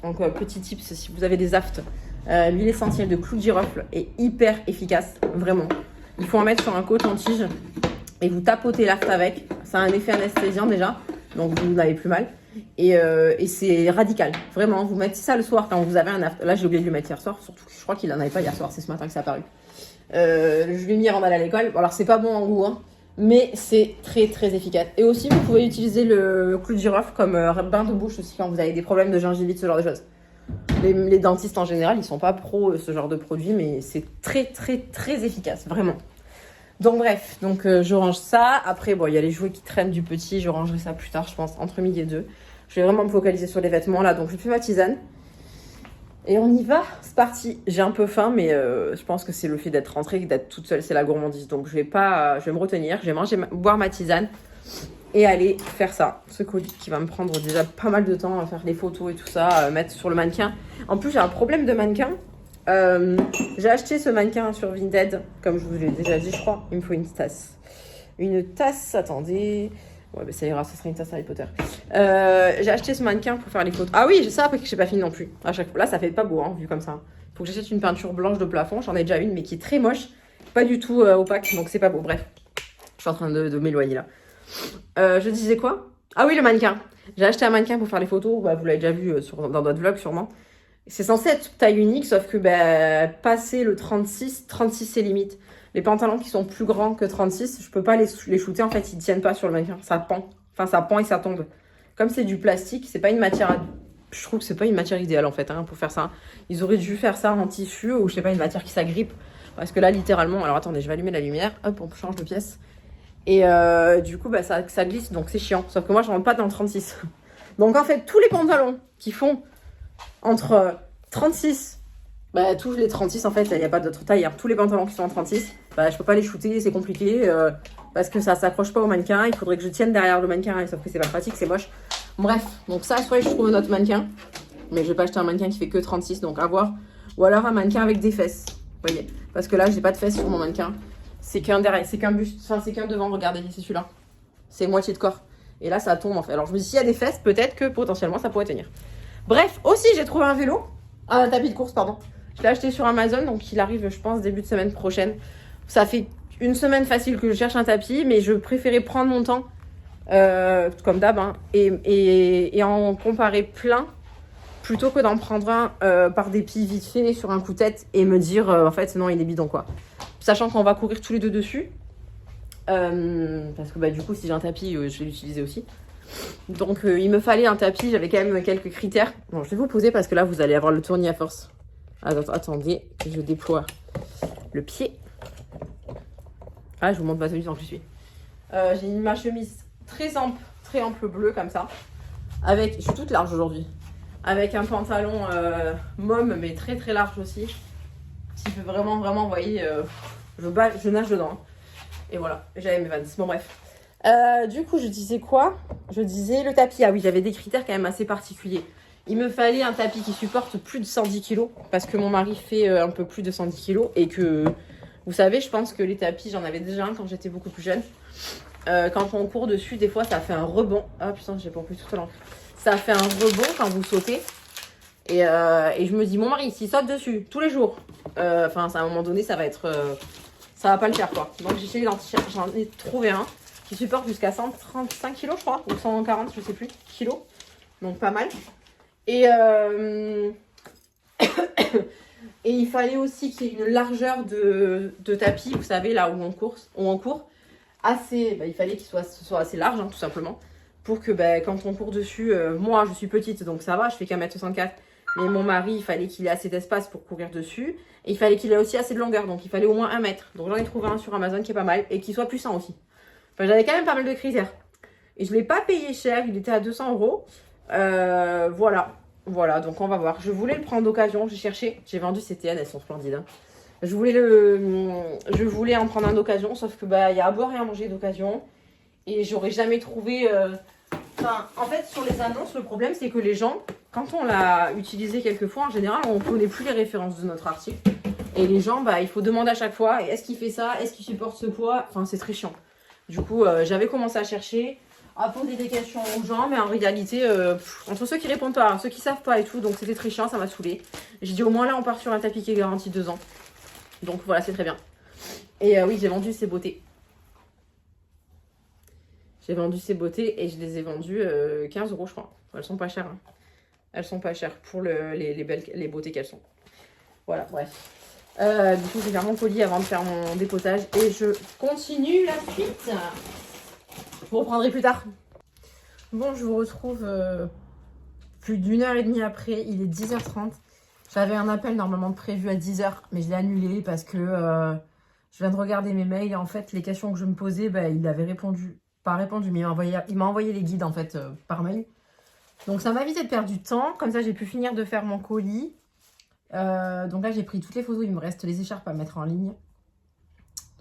Donc petit tip, si vous avez des aftes, l'huile essentielle de clou de girofle est hyper efficace, vraiment. Il faut en mettre sur un coton-tige et vous tapotez l'aft avec. Ça a un effet anesthésiant déjà, donc vous n'avez plus mal. Et c'est radical, vraiment. Vous mettez ça le soir quand vous avez un aft. Là, j'ai oublié de le mettre hier soir, surtout que je crois qu'il n'en avait pas hier soir, c'est ce matin que ça a apparu. Je l'ai mis avant d'aller à l'école. Bon, alors, c'est pas bon en goût, hein, mais c'est très très efficace. Et aussi, vous pouvez utiliser le clou de girofle comme bain de bouche aussi quand vous avez des problèmes de gingivite, ce genre de choses. Les dentistes en général, ils sont pas pro ce genre de produit, mais c'est très très très efficace, vraiment. Donc bref, je range ça. Après, bon, il y a les jouets qui traînent du petit, je rangerai ça plus tard, je pense, entre midi et 2. Je vais vraiment me focaliser sur les vêtements là, donc je fais ma tisane. Et on y va, c'est parti. J'ai un peu faim, mais je pense que c'est le fait d'être rentrée, d'être toute seule, c'est la gourmandise. Donc je vais me retenir, je vais boire ma tisane et aller faire ça. Ce colis qui va me prendre déjà pas mal de temps à faire les photos et tout ça, mettre sur le mannequin. En plus, j'ai un problème de mannequin. J'ai acheté ce mannequin sur Vinted, comme je vous l'ai déjà dit, je crois. Il me faut une tasse. Une tasse, attendez... Ouais, mais ça ira, ça sera une tasse Harry Potter. J'ai acheté ce mannequin pour faire les photos. Ah oui, j'ai ça après que j'ai pas fini non plus. À chaque fois, là, ça fait pas beau, hein, vu comme ça. Faut que j'achète une peinture blanche de plafond. J'en ai déjà une, mais qui est très moche. Pas du tout opaque, donc c'est pas beau. Bref, je suis en train de m'éloigner là. Je disais quoi? Ah oui, le mannequin. J'ai acheté un mannequin pour faire les photos. Bah, vous l'avez déjà vu dans d'autres vlogs, sûrement. C'est censé être taille unique, sauf que passer le 36 c'est limite. Les pantalons qui sont plus grands que 36, je peux pas les shooter, en fait, ils tiennent pas sur le mannequin. Ça pend. Enfin, ça pend et ça tombe. Comme c'est du plastique, c'est pas une matière... Je trouve que c'est pas une matière idéale, en fait, hein, pour faire ça. Ils auraient dû faire ça en tissu ou, je sais pas, une matière qui s'agrippe Parce que là, littéralement, alors attendez, je vais allumer la lumière. Hop, on change de pièce. Et du coup, bah, ça glisse, donc c'est chiant. Sauf que moi, je rentre pas dans le 36. Donc en fait, tous les pantalons qui font entre 36, bah tous les 36 en fait, il n'y a pas d'autre taille. Hein. Tous les pantalons qui sont en 36, bah je peux pas les shooter, c'est compliqué. Parce que ça s'accroche pas au mannequin. Il faudrait que je tienne derrière le mannequin. Sauf que c'est pas pratique, c'est moche. Bref, donc ça, soit je trouve un autre mannequin. Mais je vais pas acheter un mannequin qui fait que 36, donc à voir. Ou alors un mannequin avec des fesses. Vous voyez. Parce que là, j'ai pas de fesses sur mon mannequin. C'est qu'un derrière, c'est qu'un buste, enfin c'est qu'un devant, regardez, c'est celui-là. C'est moitié de corps. Et là, ça tombe en fait. Alors je me dis, s'il y a des fesses, peut-être que potentiellement ça pourrait tenir. Bref, aussi j'ai trouvé un vélo. Ah, un tapis de course, pardon. Je l'ai acheté sur Amazon, donc il arrive, je pense, début de semaine prochaine. Ça fait une semaine facile que je cherche un tapis, mais je préférais prendre mon temps, comme d'hab, hein, et en comparer plein, plutôt que d'en prendre un par dépit vite fait sur un coup de tête et me dire, en fait, non, il est bidon, quoi. Sachant qu'on va courir tous les deux dessus. Parce que bah, du coup, si j'ai un tapis, je vais l'utiliser aussi. Donc, il me fallait un tapis. J'avais quand même quelques critères. Bon, je vais vous poser parce que là, vous allez avoir le tournis à force. Attendez, je déploie le pied. Ah, je vous montre ma tenue tant que je suis. J'ai mis ma chemise très ample bleu comme ça. Je suis toute large aujourd'hui. Avec un pantalon môme, mais très très large aussi. Qui peut vraiment, vous voyez, je nage dedans. Hein. Et voilà, j'avais mes Vans. Bon, bref. Du coup, je disais quoi? Je disais le tapis. Ah oui, j'avais des critères quand même assez particuliers. Il me fallait un tapis qui supporte plus de 110 kg. Parce que mon mari fait un peu plus de 110 kg. Et que, vous savez, je pense que les tapis, j'en avais déjà un quand j'étais beaucoup plus jeune. Quand on court dessus, des fois, ça fait un rebond. Ah putain, j'ai pas compris tout à l'heure. Ça fait un rebond quand vous sautez. Et je me dis, mon mari, s'il saute dessus tous les jours, enfin, à un moment donné, ça va pas le faire, quoi. Donc, j'en ai trouvé un qui supporte jusqu'à 135 kg, je crois, ou 140, je sais plus, kilos. Donc, pas mal. Et il fallait aussi qu'il y ait une largeur de tapis, vous savez, là où on court, assez, bah, il fallait qu'il soit assez large, hein, tout simplement, pour que quand on court dessus, moi, je suis petite, donc ça va, je fais qu'un mètre 64. Mais mon mari, il fallait qu'il ait assez d'espace pour courir dessus. Et il fallait qu'il ait aussi assez de longueur. Donc, il fallait au moins 1 mètre. Donc, j'en ai trouvé un sur Amazon qui est pas mal. Et qui soit puissant aussi. Enfin, j'avais quand même pas mal de critères. Et je ne l'ai pas payé cher. Il était à 200 €. Voilà. Donc, on va voir. Je voulais le prendre d'occasion. J'ai cherché. J'ai vendu ces TN. Elles sont splendides. Hein. Je voulais en prendre un d'occasion. Sauf que, il y a à boire et à manger d'occasion. Et j'aurais jamais trouvé... Enfin, en fait, sur les annonces, le problème, c'est que les gens, quand on l'a utilisé quelques fois, en général, on ne connaît plus les références de notre article. Et les gens, il faut demander à chaque fois, est-ce qu'il fait ça? Est-ce qu'il supporte ce poids? Enfin, c'est très chiant. Du coup, j'avais commencé à chercher, à poser des questions aux gens, mais en réalité, entre ceux qui répondent pas, ceux qui savent pas et tout, donc c'était très chiant, ça m'a saoulée. J'ai dit, au moins là, on part sur un tapis qui est garanti 2 ans. Donc voilà, c'est très bien. Et oui, j'ai vendu ces beautés. J'ai vendu ces beautés et je les ai vendues 15 €, je crois. Elles sont pas chères. Hein. Elles sont pas chères pour les beautés qu'elles sont. Voilà, bref. Du coup, je vais faire mon colis avant de faire mon dépotage. Et je continue la suite. Je vous reprendrai plus tard. Bon, je vous retrouve plus d'1h30 après. Il est 10h30. J'avais un appel normalement prévu à 10h, mais je l'ai annulé parce que je viens de regarder mes mails. Et en fait, les questions que je me posais, il avait répondu. Pas répondu, mais il m'a envoyé les guides en fait par mail. Donc ça m'a évité de perdre du temps. Comme ça, j'ai pu finir de faire mon colis. Donc là, j'ai pris toutes les photos. Il me reste les écharpes à mettre en ligne.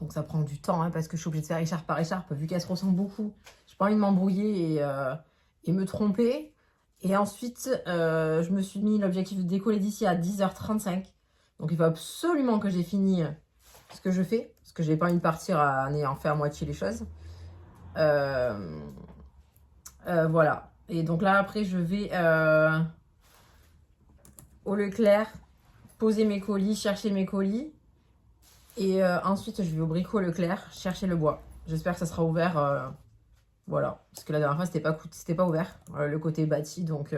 Donc ça prend du temps parce que je suis obligée de faire écharpe par écharpe. Vu qu'elles se ressemblent beaucoup, j'ai pas envie de m'embrouiller et me tromper. Et ensuite, je me suis mis l'objectif de décoller d'ici à 10h35. Donc il faut absolument que j'ai fini ce que je fais. Parce que j'ai pas envie de partir en ayant fait à moitié les choses. Voilà. Et donc là, après, je vais au Leclerc poser mes colis, chercher mes colis. Et ensuite, je vais au Brico Leclerc chercher le bois. J'espère que ça sera ouvert. Voilà. Parce que la dernière fois, c'était pas ouvert. Le côté bâti. Donc,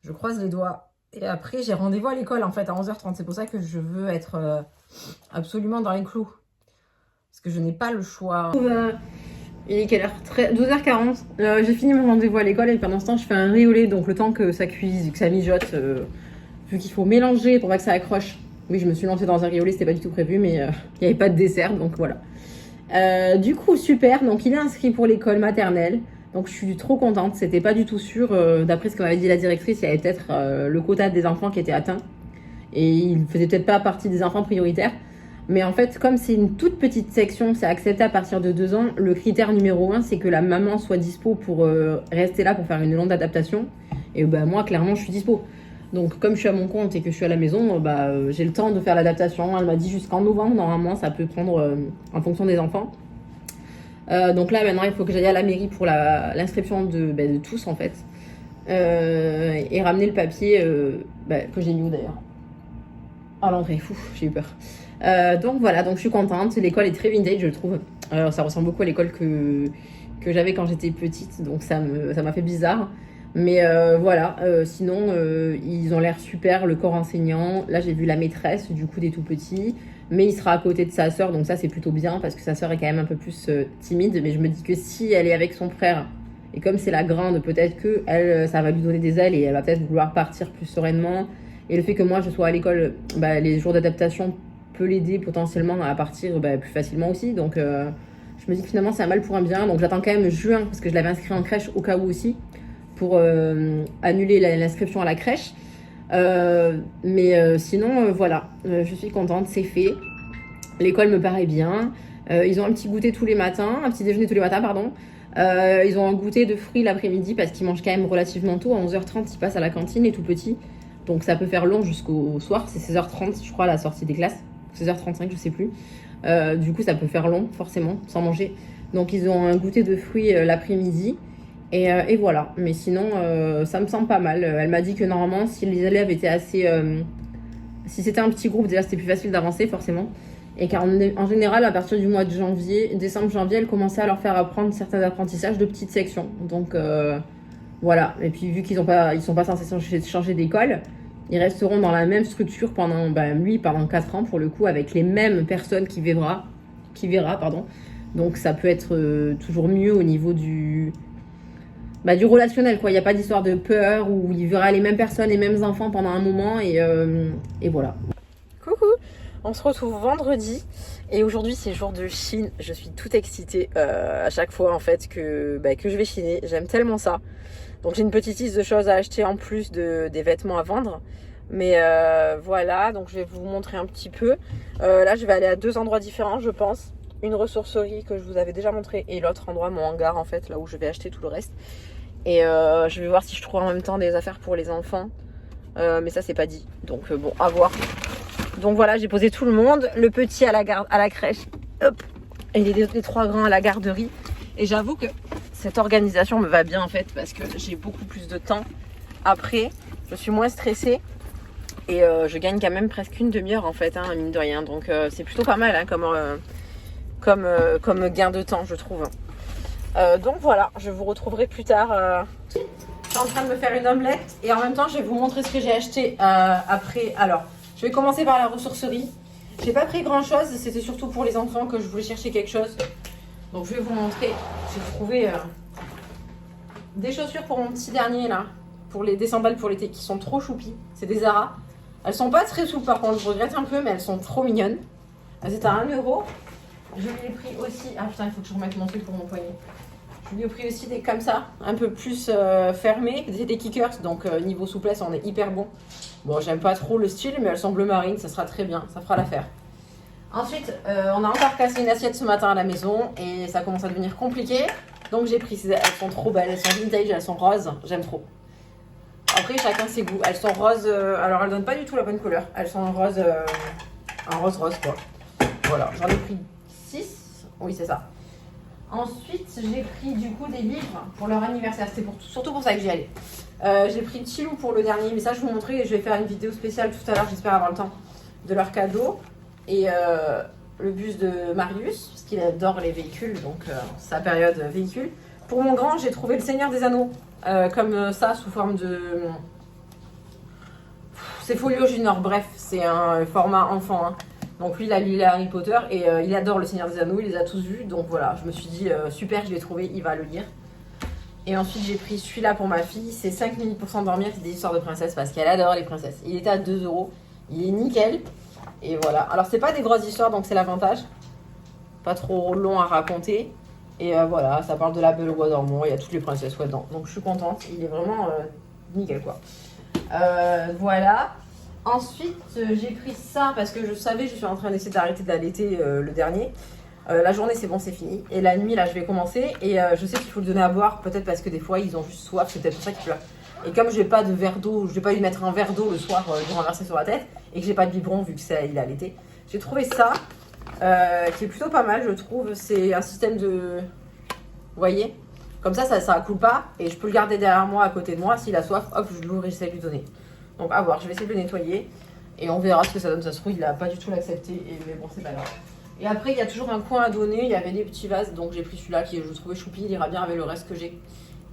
je croise les doigts. Et après, j'ai rendez-vous à l'école, en fait, à 11h30. C'est pour ça que je veux être absolument dans les clous. Parce que je n'ai pas le choix. Il est quelle heure? 12h40. J'ai fini mon rendez-vous à l'école et pendant ce temps, je fais un riz au lait. Donc, le temps que ça cuise, que ça mijote, vu qu'il faut mélanger pour pas que ça accroche. Oui, je me suis lancée dans un riolet, c'était pas du tout prévu, mais il n'y avait pas de dessert, donc voilà. Du coup, super. Donc, il est inscrit pour l'école maternelle. Donc, je suis trop contente. C'était pas du tout sûr. D'après ce que m'avait dit la directrice, il y avait peut-être le quota des enfants qui était atteint. Et il faisait peut-être pas partie des enfants prioritaires. Mais en fait, comme c'est une toute petite section, c'est accepté à partir de 2 ans, le critère numéro 1, c'est que la maman soit dispo pour rester là pour faire une longue adaptation. Et moi, clairement, je suis dispo. Donc, comme je suis à mon compte et que je suis à la maison, j'ai le temps de faire l'adaptation. Elle m'a dit jusqu'en novembre, normalement, ça peut prendre en fonction des enfants. Donc là, maintenant, il faut que j'aille à la mairie pour l'inscription de tous, en fait. Et ramener le papier que j'ai mis où d'ailleurs à l'entrée. J'ai eu peur. Donc voilà, donc je suis contente. L'école est très vintage, je trouve. Ça ressemble beaucoup à l'école que j'avais quand j'étais petite, donc ça m'a fait bizarre. Mais voilà, sinon ils ont l'air super, le corps enseignant. Là j'ai vu la maîtresse du coup des tout petits, mais il sera à côté de sa sœur, donc ça c'est plutôt bien parce que sa sœur est quand même un peu plus timide. Mais je me dis que si elle est avec son frère, et comme c'est la grande, peut-être que elle, ça va lui donner des ailes et elle va peut-être vouloir partir plus sereinement. Et le fait que moi je sois à l'école, les jours d'adaptation peut l'aider potentiellement à partir plus facilement aussi. Donc je me dis que finalement c'est un mal pour un bien. Donc j'attends quand même juin parce que je l'avais inscrit en crèche au cas où aussi pour annuler l'inscription à la crèche. Mais sinon voilà, je suis contente, c'est fait. L'école me paraît bien. Ils ont un petit goûter tous les matins, un petit déjeuner tous les matins, pardon. Ils ont un goûter de fruits l'après-midi parce qu'ils mangent quand même relativement tôt. À 11h30, ils passent à la cantine, les tout petits. Donc ça peut faire long jusqu'au soir. C'est 16h30, je crois, à la sortie des classes. 16h35, je sais plus. Du coup, ça peut faire long, forcément, sans manger. Donc, ils ont un goûter de fruits l'après-midi. Et voilà. Mais sinon, ça me semble pas mal. Elle m'a dit que normalement, si les élèves étaient assez... si c'était un petit groupe, déjà, c'était plus facile d'avancer, forcément. Et qu'en général, à partir du mois de décembre-janvier, elle commençait à leur faire apprendre certains apprentissages de petites sections. Donc, voilà. Et puis, vu qu'ils sont pas censés changer d'école, ils resteront dans la même structure pendant 4 ans pour le coup, avec les mêmes personnes qui verra. Donc ça peut être toujours mieux au niveau du relationnel, quoi. Il n'y a pas d'histoire de peur où il verra les mêmes personnes, les mêmes enfants pendant un moment et voilà. Coucou, on se retrouve vendredi et aujourd'hui c'est jour de Chine. Je suis toute excitée à chaque fois en fait que je vais chiner. J'aime tellement ça. Donc j'ai une petite liste de choses à acheter en plus des vêtements à vendre. Mais voilà, donc je vais vous montrer un petit peu. Là je vais aller à 2 endroits différents je pense. Une ressourcerie que je vous avais déjà montré et l'autre endroit, mon hangar en fait, là où je vais acheter tout le reste. Et je vais voir si je trouve en même temps des affaires pour les enfants. Mais ça c'est pas dit, donc bon, à voir. Donc voilà, j'ai posé tout le monde. Le petit à la crèche, hop, et les 3 grands à la garderie. Et j'avoue que cette organisation me va bien en fait parce que j'ai beaucoup plus de temps. Après, je suis moins stressée et je gagne quand même presque une demi-heure en fait, mine de rien. Donc c'est plutôt pas mal comme gain de temps, je trouve. Donc voilà, je vous retrouverai plus tard. Je suis en train de me faire une omelette et en même temps je vais vous montrer ce que j'ai acheté après. Alors, je vais commencer par la ressourcerie. J'ai pas pris grand chose, c'était surtout pour les enfants que je voulais chercher quelque chose. Donc je vais vous montrer, j'ai trouvé des chaussures pour mon petit dernier là, des sandales pour l'été qui sont trop choupies. C'est des Zara. Elles sont pas très souples par contre, je regrette un peu, mais elles sont trop mignonnes. Elles étaient à 1 €. Je lui ai pris aussi, ah putain il faut que je remette mon truc pour mon poignet. Je lui ai pris aussi des comme ça, un peu plus fermés, des kickers, donc niveau souplesse on est hyper bon. Bon j'aime pas trop le style, mais elles sont bleu marine, ça sera très bien, ça fera l'affaire. Ensuite, on a encore cassé une assiette ce matin à la maison et ça commence à devenir compliqué. Donc j'ai pris, elles sont trop belles, elles sont vintage, elles sont roses, j'aime trop. Après chacun ses goûts, elles sont roses, alors elles donnent pas du tout la bonne couleur, elles sont en rose quoi. Voilà, j'en ai pris 6, oui c'est ça. Ensuite j'ai pris du coup des livres pour leur anniversaire, c'était surtout pour ça que j'y allais. J'ai pris Chilou pour le dernier, mais ça je vous montrerai et je vais faire une vidéo spéciale tout à l'heure, j'espère avoir le temps, de leur cadeau. Et le bus de Marius, parce qu'il adore les véhicules, donc sa période véhicule. Pour mon grand, j'ai trouvé le Seigneur des Anneaux, comme ça, sous forme de... C'est Folio Junior, bref, c'est un format enfant. Donc lui, il a lu les Harry Potter et il adore le Seigneur des Anneaux, il les a tous vus. Donc voilà, je me suis dit, super, je l'ai trouvé, il va le lire. Et ensuite, j'ai pris celui-là pour ma fille, c'est 5 minutes pour s'endormir, c'est des histoires de princesses, parce qu'elle adore les princesses. Il était à 2 €, il est nickel. Et voilà. Alors, c'est pas des grosses histoires, donc c'est l'avantage. Pas trop long à raconter. Et voilà, ça parle de la Belle au Bois dormant. Il y a toutes les princesses dedans. Donc, je suis contente. Il est vraiment nickel, quoi. Voilà. Ensuite, j'ai pris ça parce que je savais, je suis en train d'essayer d'arrêter d'allaiter le dernier. La journée, c'est bon, c'est fini. Et la nuit, là, je vais commencer. Et je sais qu'il faut le donner à boire. Peut-être parce que des fois, ils ont juste soif. C'est peut-être pour ça qu'ils pleurent. Et comme je n'ai pas de verre d'eau, je vais pas lui mettre un verre d'eau le soir, lui renverser sur la tête. Et que j'ai pas de biberon vu que il est allaité. J'ai trouvé ça, qui est plutôt pas mal, je trouve. C'est un système de... Vous voyez? Comme ça coule pas. Et je peux le garder derrière moi, à côté de moi. S'il a soif, hop, je l'ouvre et j'essaie de lui donner. Donc à voir, je vais essayer de le nettoyer. Et on verra ce que ça donne. Ça se trouve, il a pas du tout l'accepté. Mais bon, c'est pas grave. Et après, il y a toujours un coin à donner. Il y avait des petits vases, donc j'ai pris celui-là qui je trouvais choupi. Il ira bien avec le reste que j'ai.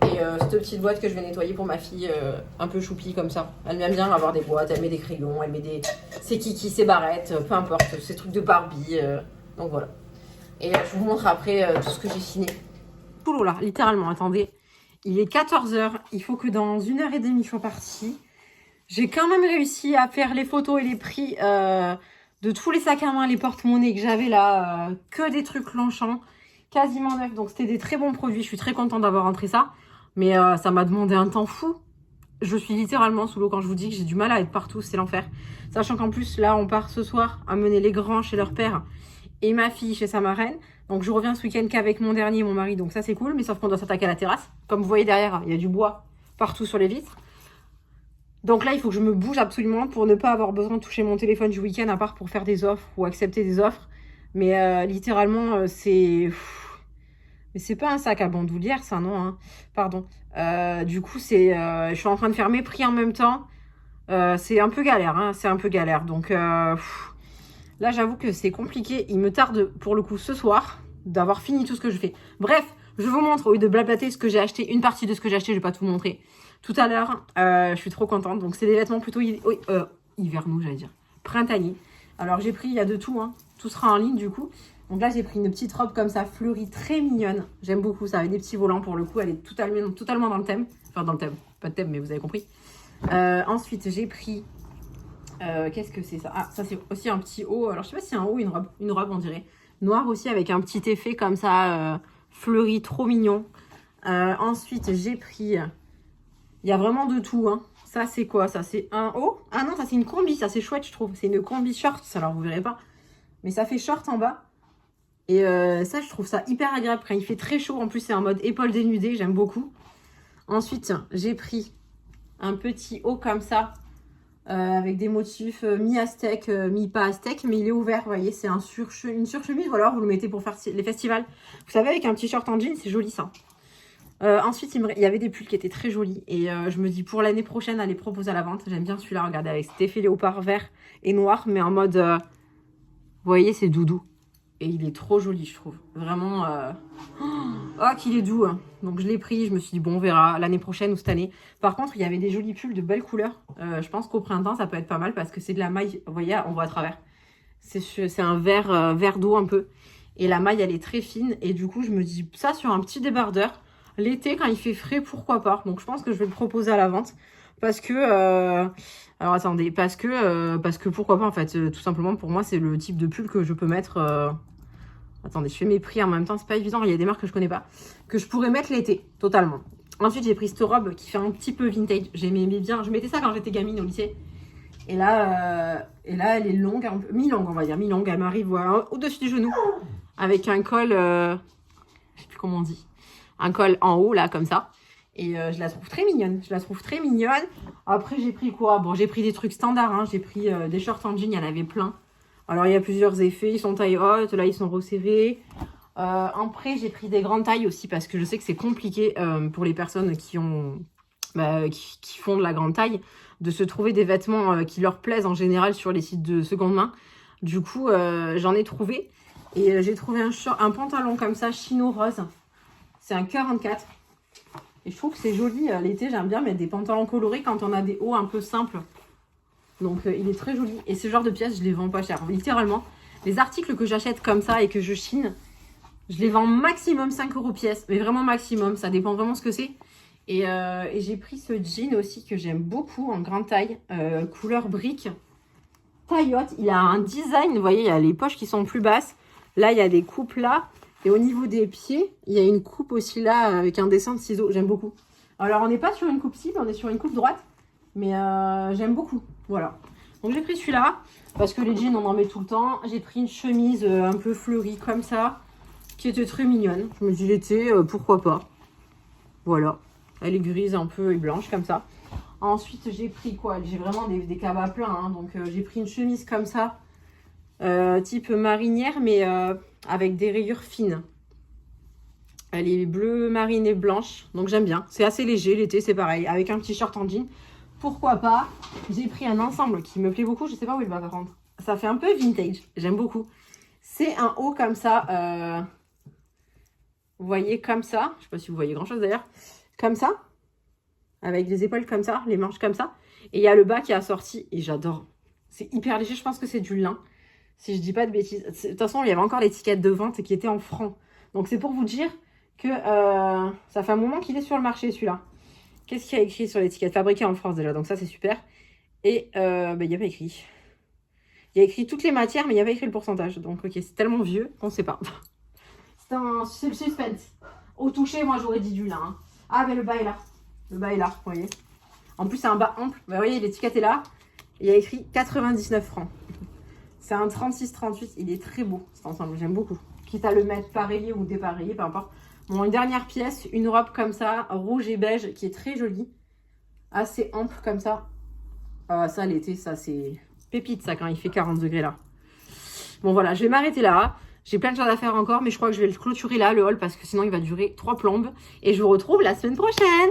Et cette petite boîte que je vais nettoyer pour ma fille, un peu choupi comme ça. Elle aime bien avoir des boîtes, elle met des crayons, elle met ses kikis, ses barrettes, peu importe, ses trucs de Barbie. Donc voilà. Et je vous montre après tout ce que j'ai fini. Poulot là, littéralement, attendez. Il est 14h, il faut que dans 1h30 je sois partie. J'ai quand même réussi à faire les photos et les prix de tous les sacs à main, les porte-monnaies que j'avais là. Que des trucs Longchamp, quasiment neufs. Donc c'était des très bons produits. Je suis très contente d'avoir rentré ça. Mais ça m'a demandé un temps fou. Je suis littéralement sous l'eau quand je vous dis que j'ai du mal à être partout. C'est l'enfer. Sachant qu'en plus, là, on part ce soir amener les grands chez leur père et ma fille chez sa marraine. Donc je reviens ce week-end qu'avec mon dernier, mon mari. Donc ça, c'est cool. Mais sauf qu'on doit s'attaquer à la terrasse. Comme vous voyez derrière, il y a du bois partout sur les vitres. Donc là, il faut que je me bouge absolument pour ne pas avoir besoin de toucher mon téléphone du week-end, à part pour faire des offres ou accepter des offres. Mais littéralement, c'est... Mais c'est pas un sac à bandoulière, ça, non, hein. Pardon. Du coup, je suis en train de faire mes prix en même temps. C'est un peu galère, hein. C'est un peu galère. Donc là, j'avoue que c'est compliqué. Il me tarde, pour le coup, ce soir, d'avoir fini tout ce que je fais. Bref, je vous montre, au lieu de blablater ce que j'ai acheté, une partie de ce que j'ai acheté, je vais pas tout montrer. Tout à l'heure, je suis trop contente. Donc, c'est des vêtements plutôt hivernaux, j'allais dire. Printaniers. Alors, j'ai pris, il y a de tout, hein. Tout sera en ligne, du coup. Donc là, j'ai pris une petite robe comme ça, fleurie, très mignonne. J'aime beaucoup ça, avec des petits volants pour le coup. Elle est totalement dans le thème. Enfin, dans le thème. Pas de thème, mais vous avez compris. Ensuite, j'ai pris... qu'est-ce que c'est ça? Ah, ça, c'est aussi un petit haut. Alors, je sais pas si c'est un haut ou une robe. Une robe, on dirait. Noir aussi, avec un petit effet comme ça, fleuri, trop mignon. Ensuite, j'ai pris... Il y a vraiment de tout, hein. Ça, c'est quoi? Ça, c'est un haut. Ah non, ça, c'est une combi. Ça, c'est chouette, je trouve. C'est une combi short. Alors, vous verrez pas. Mais ça fait short en bas. Et ça, je trouve ça hyper agréable quand il fait très chaud. En plus, c'est en mode épaule dénudée. J'aime beaucoup. Ensuite, j'ai pris un petit haut comme ça. Avec des motifs mi-aztèque, mi-pas aztèque. Mais il est ouvert, vous voyez. C'est une surchemise. Ou alors, vous le mettez pour faire les festivals. Vous savez, avec un petit short en jean, c'est joli ça. Ensuite, il y avait des pulls qui étaient très jolis. Et je me dis, pour l'année prochaine, à les proposer à la vente. J'aime bien celui-là, regardez, avec cet effet léopard vert et noir. Mais en mode, vous voyez, c'est doudou. Et il est trop joli, je trouve. Vraiment, oh, qu'il est doux. Hein. Donc, je l'ai pris. Je me suis dit, bon, on verra l'année prochaine ou cette année. Par contre, il y avait des jolis pulls de belles couleurs. Je pense qu'au printemps, ça peut être pas mal parce que c'est de la maille. Vous voyez, on voit à travers. C'est un vert d'eau un peu. Et la maille, elle est très fine. Et du coup, je me dis, ça sur un petit débardeur. L'été, quand il fait frais, pourquoi pas. Donc, je pense que je vais le proposer à la vente. Parce que... alors, attendez. Parce que pourquoi pas, en fait. Tout simplement, pour moi, c'est le type de pull que je peux mettre... Attendez, je fais mes prix en même temps. C'est pas évident. Il y a des marques que je connais pas. Que je pourrais mettre l'été, totalement. Ensuite, j'ai pris cette robe qui fait un petit peu vintage. J'aimais bien. Je mettais ça quand j'étais gamine au lycée. Et là, elle est longue, un peu... mi-longue, on va dire. Mi-longue. Elle m'arrive voilà, au-dessus du genou. Avec un col... je sais plus comment on dit. Un col en haut, là, comme ça. Et je la trouve très mignonne. Après, j'ai pris quoi? Bon, j'ai pris des trucs standards. Hein. J'ai pris des shorts en jean, il y en avait plein. Alors, il y a plusieurs effets. Ils sont taille haute. Là, ils sont resserrés. Après, j'ai pris des grandes tailles aussi parce que je sais que c'est compliqué pour les personnes qui font de la grande taille de se trouver des vêtements qui leur plaisent en général sur les sites de seconde main. Du coup, j'en ai trouvé. Et j'ai trouvé un pantalon comme ça, chino rose. C'est un 44. Et je trouve que c'est joli. L'été, j'aime bien mettre des pantalons colorés quand on a des hauts un peu simples. Donc, il est très joli. Et ce genre de pièces, je les vends pas cher. Littéralement, les articles que j'achète comme ça et que je chine, je les vends maximum 5 € pièce. Mais vraiment maximum. Ça dépend vraiment ce que c'est. Et j'ai pris ce jean aussi que j'aime beaucoup en grande taille. Couleur brique. taillotte. Il a un design, vous voyez, il y a les poches qui sont plus basses. Là, il y a des coupes là. Et au niveau des pieds, il y a une coupe aussi là avec un dessin de ciseaux. J'aime beaucoup. Alors, on n'est pas sur une coupe cible, on est sur une coupe droite. Mais j'aime beaucoup. Voilà. Donc, j'ai pris celui-là parce que les jeans, on en met tout le temps. J'ai pris une chemise un peu fleurie comme ça qui était très mignonne. Je me dis l'été, pourquoi pas. Voilà. Elle est grise un peu et blanche comme ça. Ensuite, j'ai pris quoi? J'ai vraiment des cabas pleins. Hein. Donc, j'ai pris une chemise comme ça. Type marinière, mais avec des rayures fines. Elle est bleue, marine et blanche. Donc, j'aime bien. C'est assez léger. L'été, c'est pareil. Avec un petit short en jean. Pourquoi pas? J'ai pris un ensemble qui me plaît beaucoup. Je sais pas où il va par contre. Ça fait un peu vintage. J'aime beaucoup. C'est un haut comme ça. Vous voyez comme ça. Je sais pas si vous voyez grand chose d'ailleurs. Comme ça. Avec les épaules comme ça. Les manches comme ça. Et il y a le bas qui est assorti. Et j'adore. C'est hyper léger. Je pense que c'est du lin. Si je dis pas de bêtises. De toute façon, il y avait encore l'étiquette de vente qui était en francs. Donc c'est pour vous dire que ça fait un moment qu'il est sur le marché celui-là. Qu'est-ce qu'il y a écrit sur l'étiquette? Fabriqué en France déjà. Donc ça c'est super. Et il n'y a pas écrit. Il y a écrit toutes les matières, mais il n'y a pas écrit le pourcentage. Donc ok, c'est tellement vieux qu'on ne sait pas. C'est le suspense. Au toucher, moi j'aurais dit du lin. Hein. Ah mais le bas est là. Le bas est là, vous voyez. En plus c'est un bas ample. Vous voyez, l'étiquette est là. Il y a écrit 99 francs. C'est un 36-38. Il est très beau cet ensemble. J'aime beaucoup. Quitte à le mettre pareillé ou dépareillé, peu importe. Bon, une dernière pièce. Une robe comme ça, rouge et beige, qui est très jolie. Assez ample comme ça. Ça, l'été, ça, c'est pépite, ça, quand il fait 40 degrés, là. Bon, voilà, je vais m'arrêter là. J'ai plein de choses à faire encore, mais je crois que je vais le clôturer là, le haul, parce que sinon, il va durer 3 plombes. Et je vous retrouve la semaine prochaine.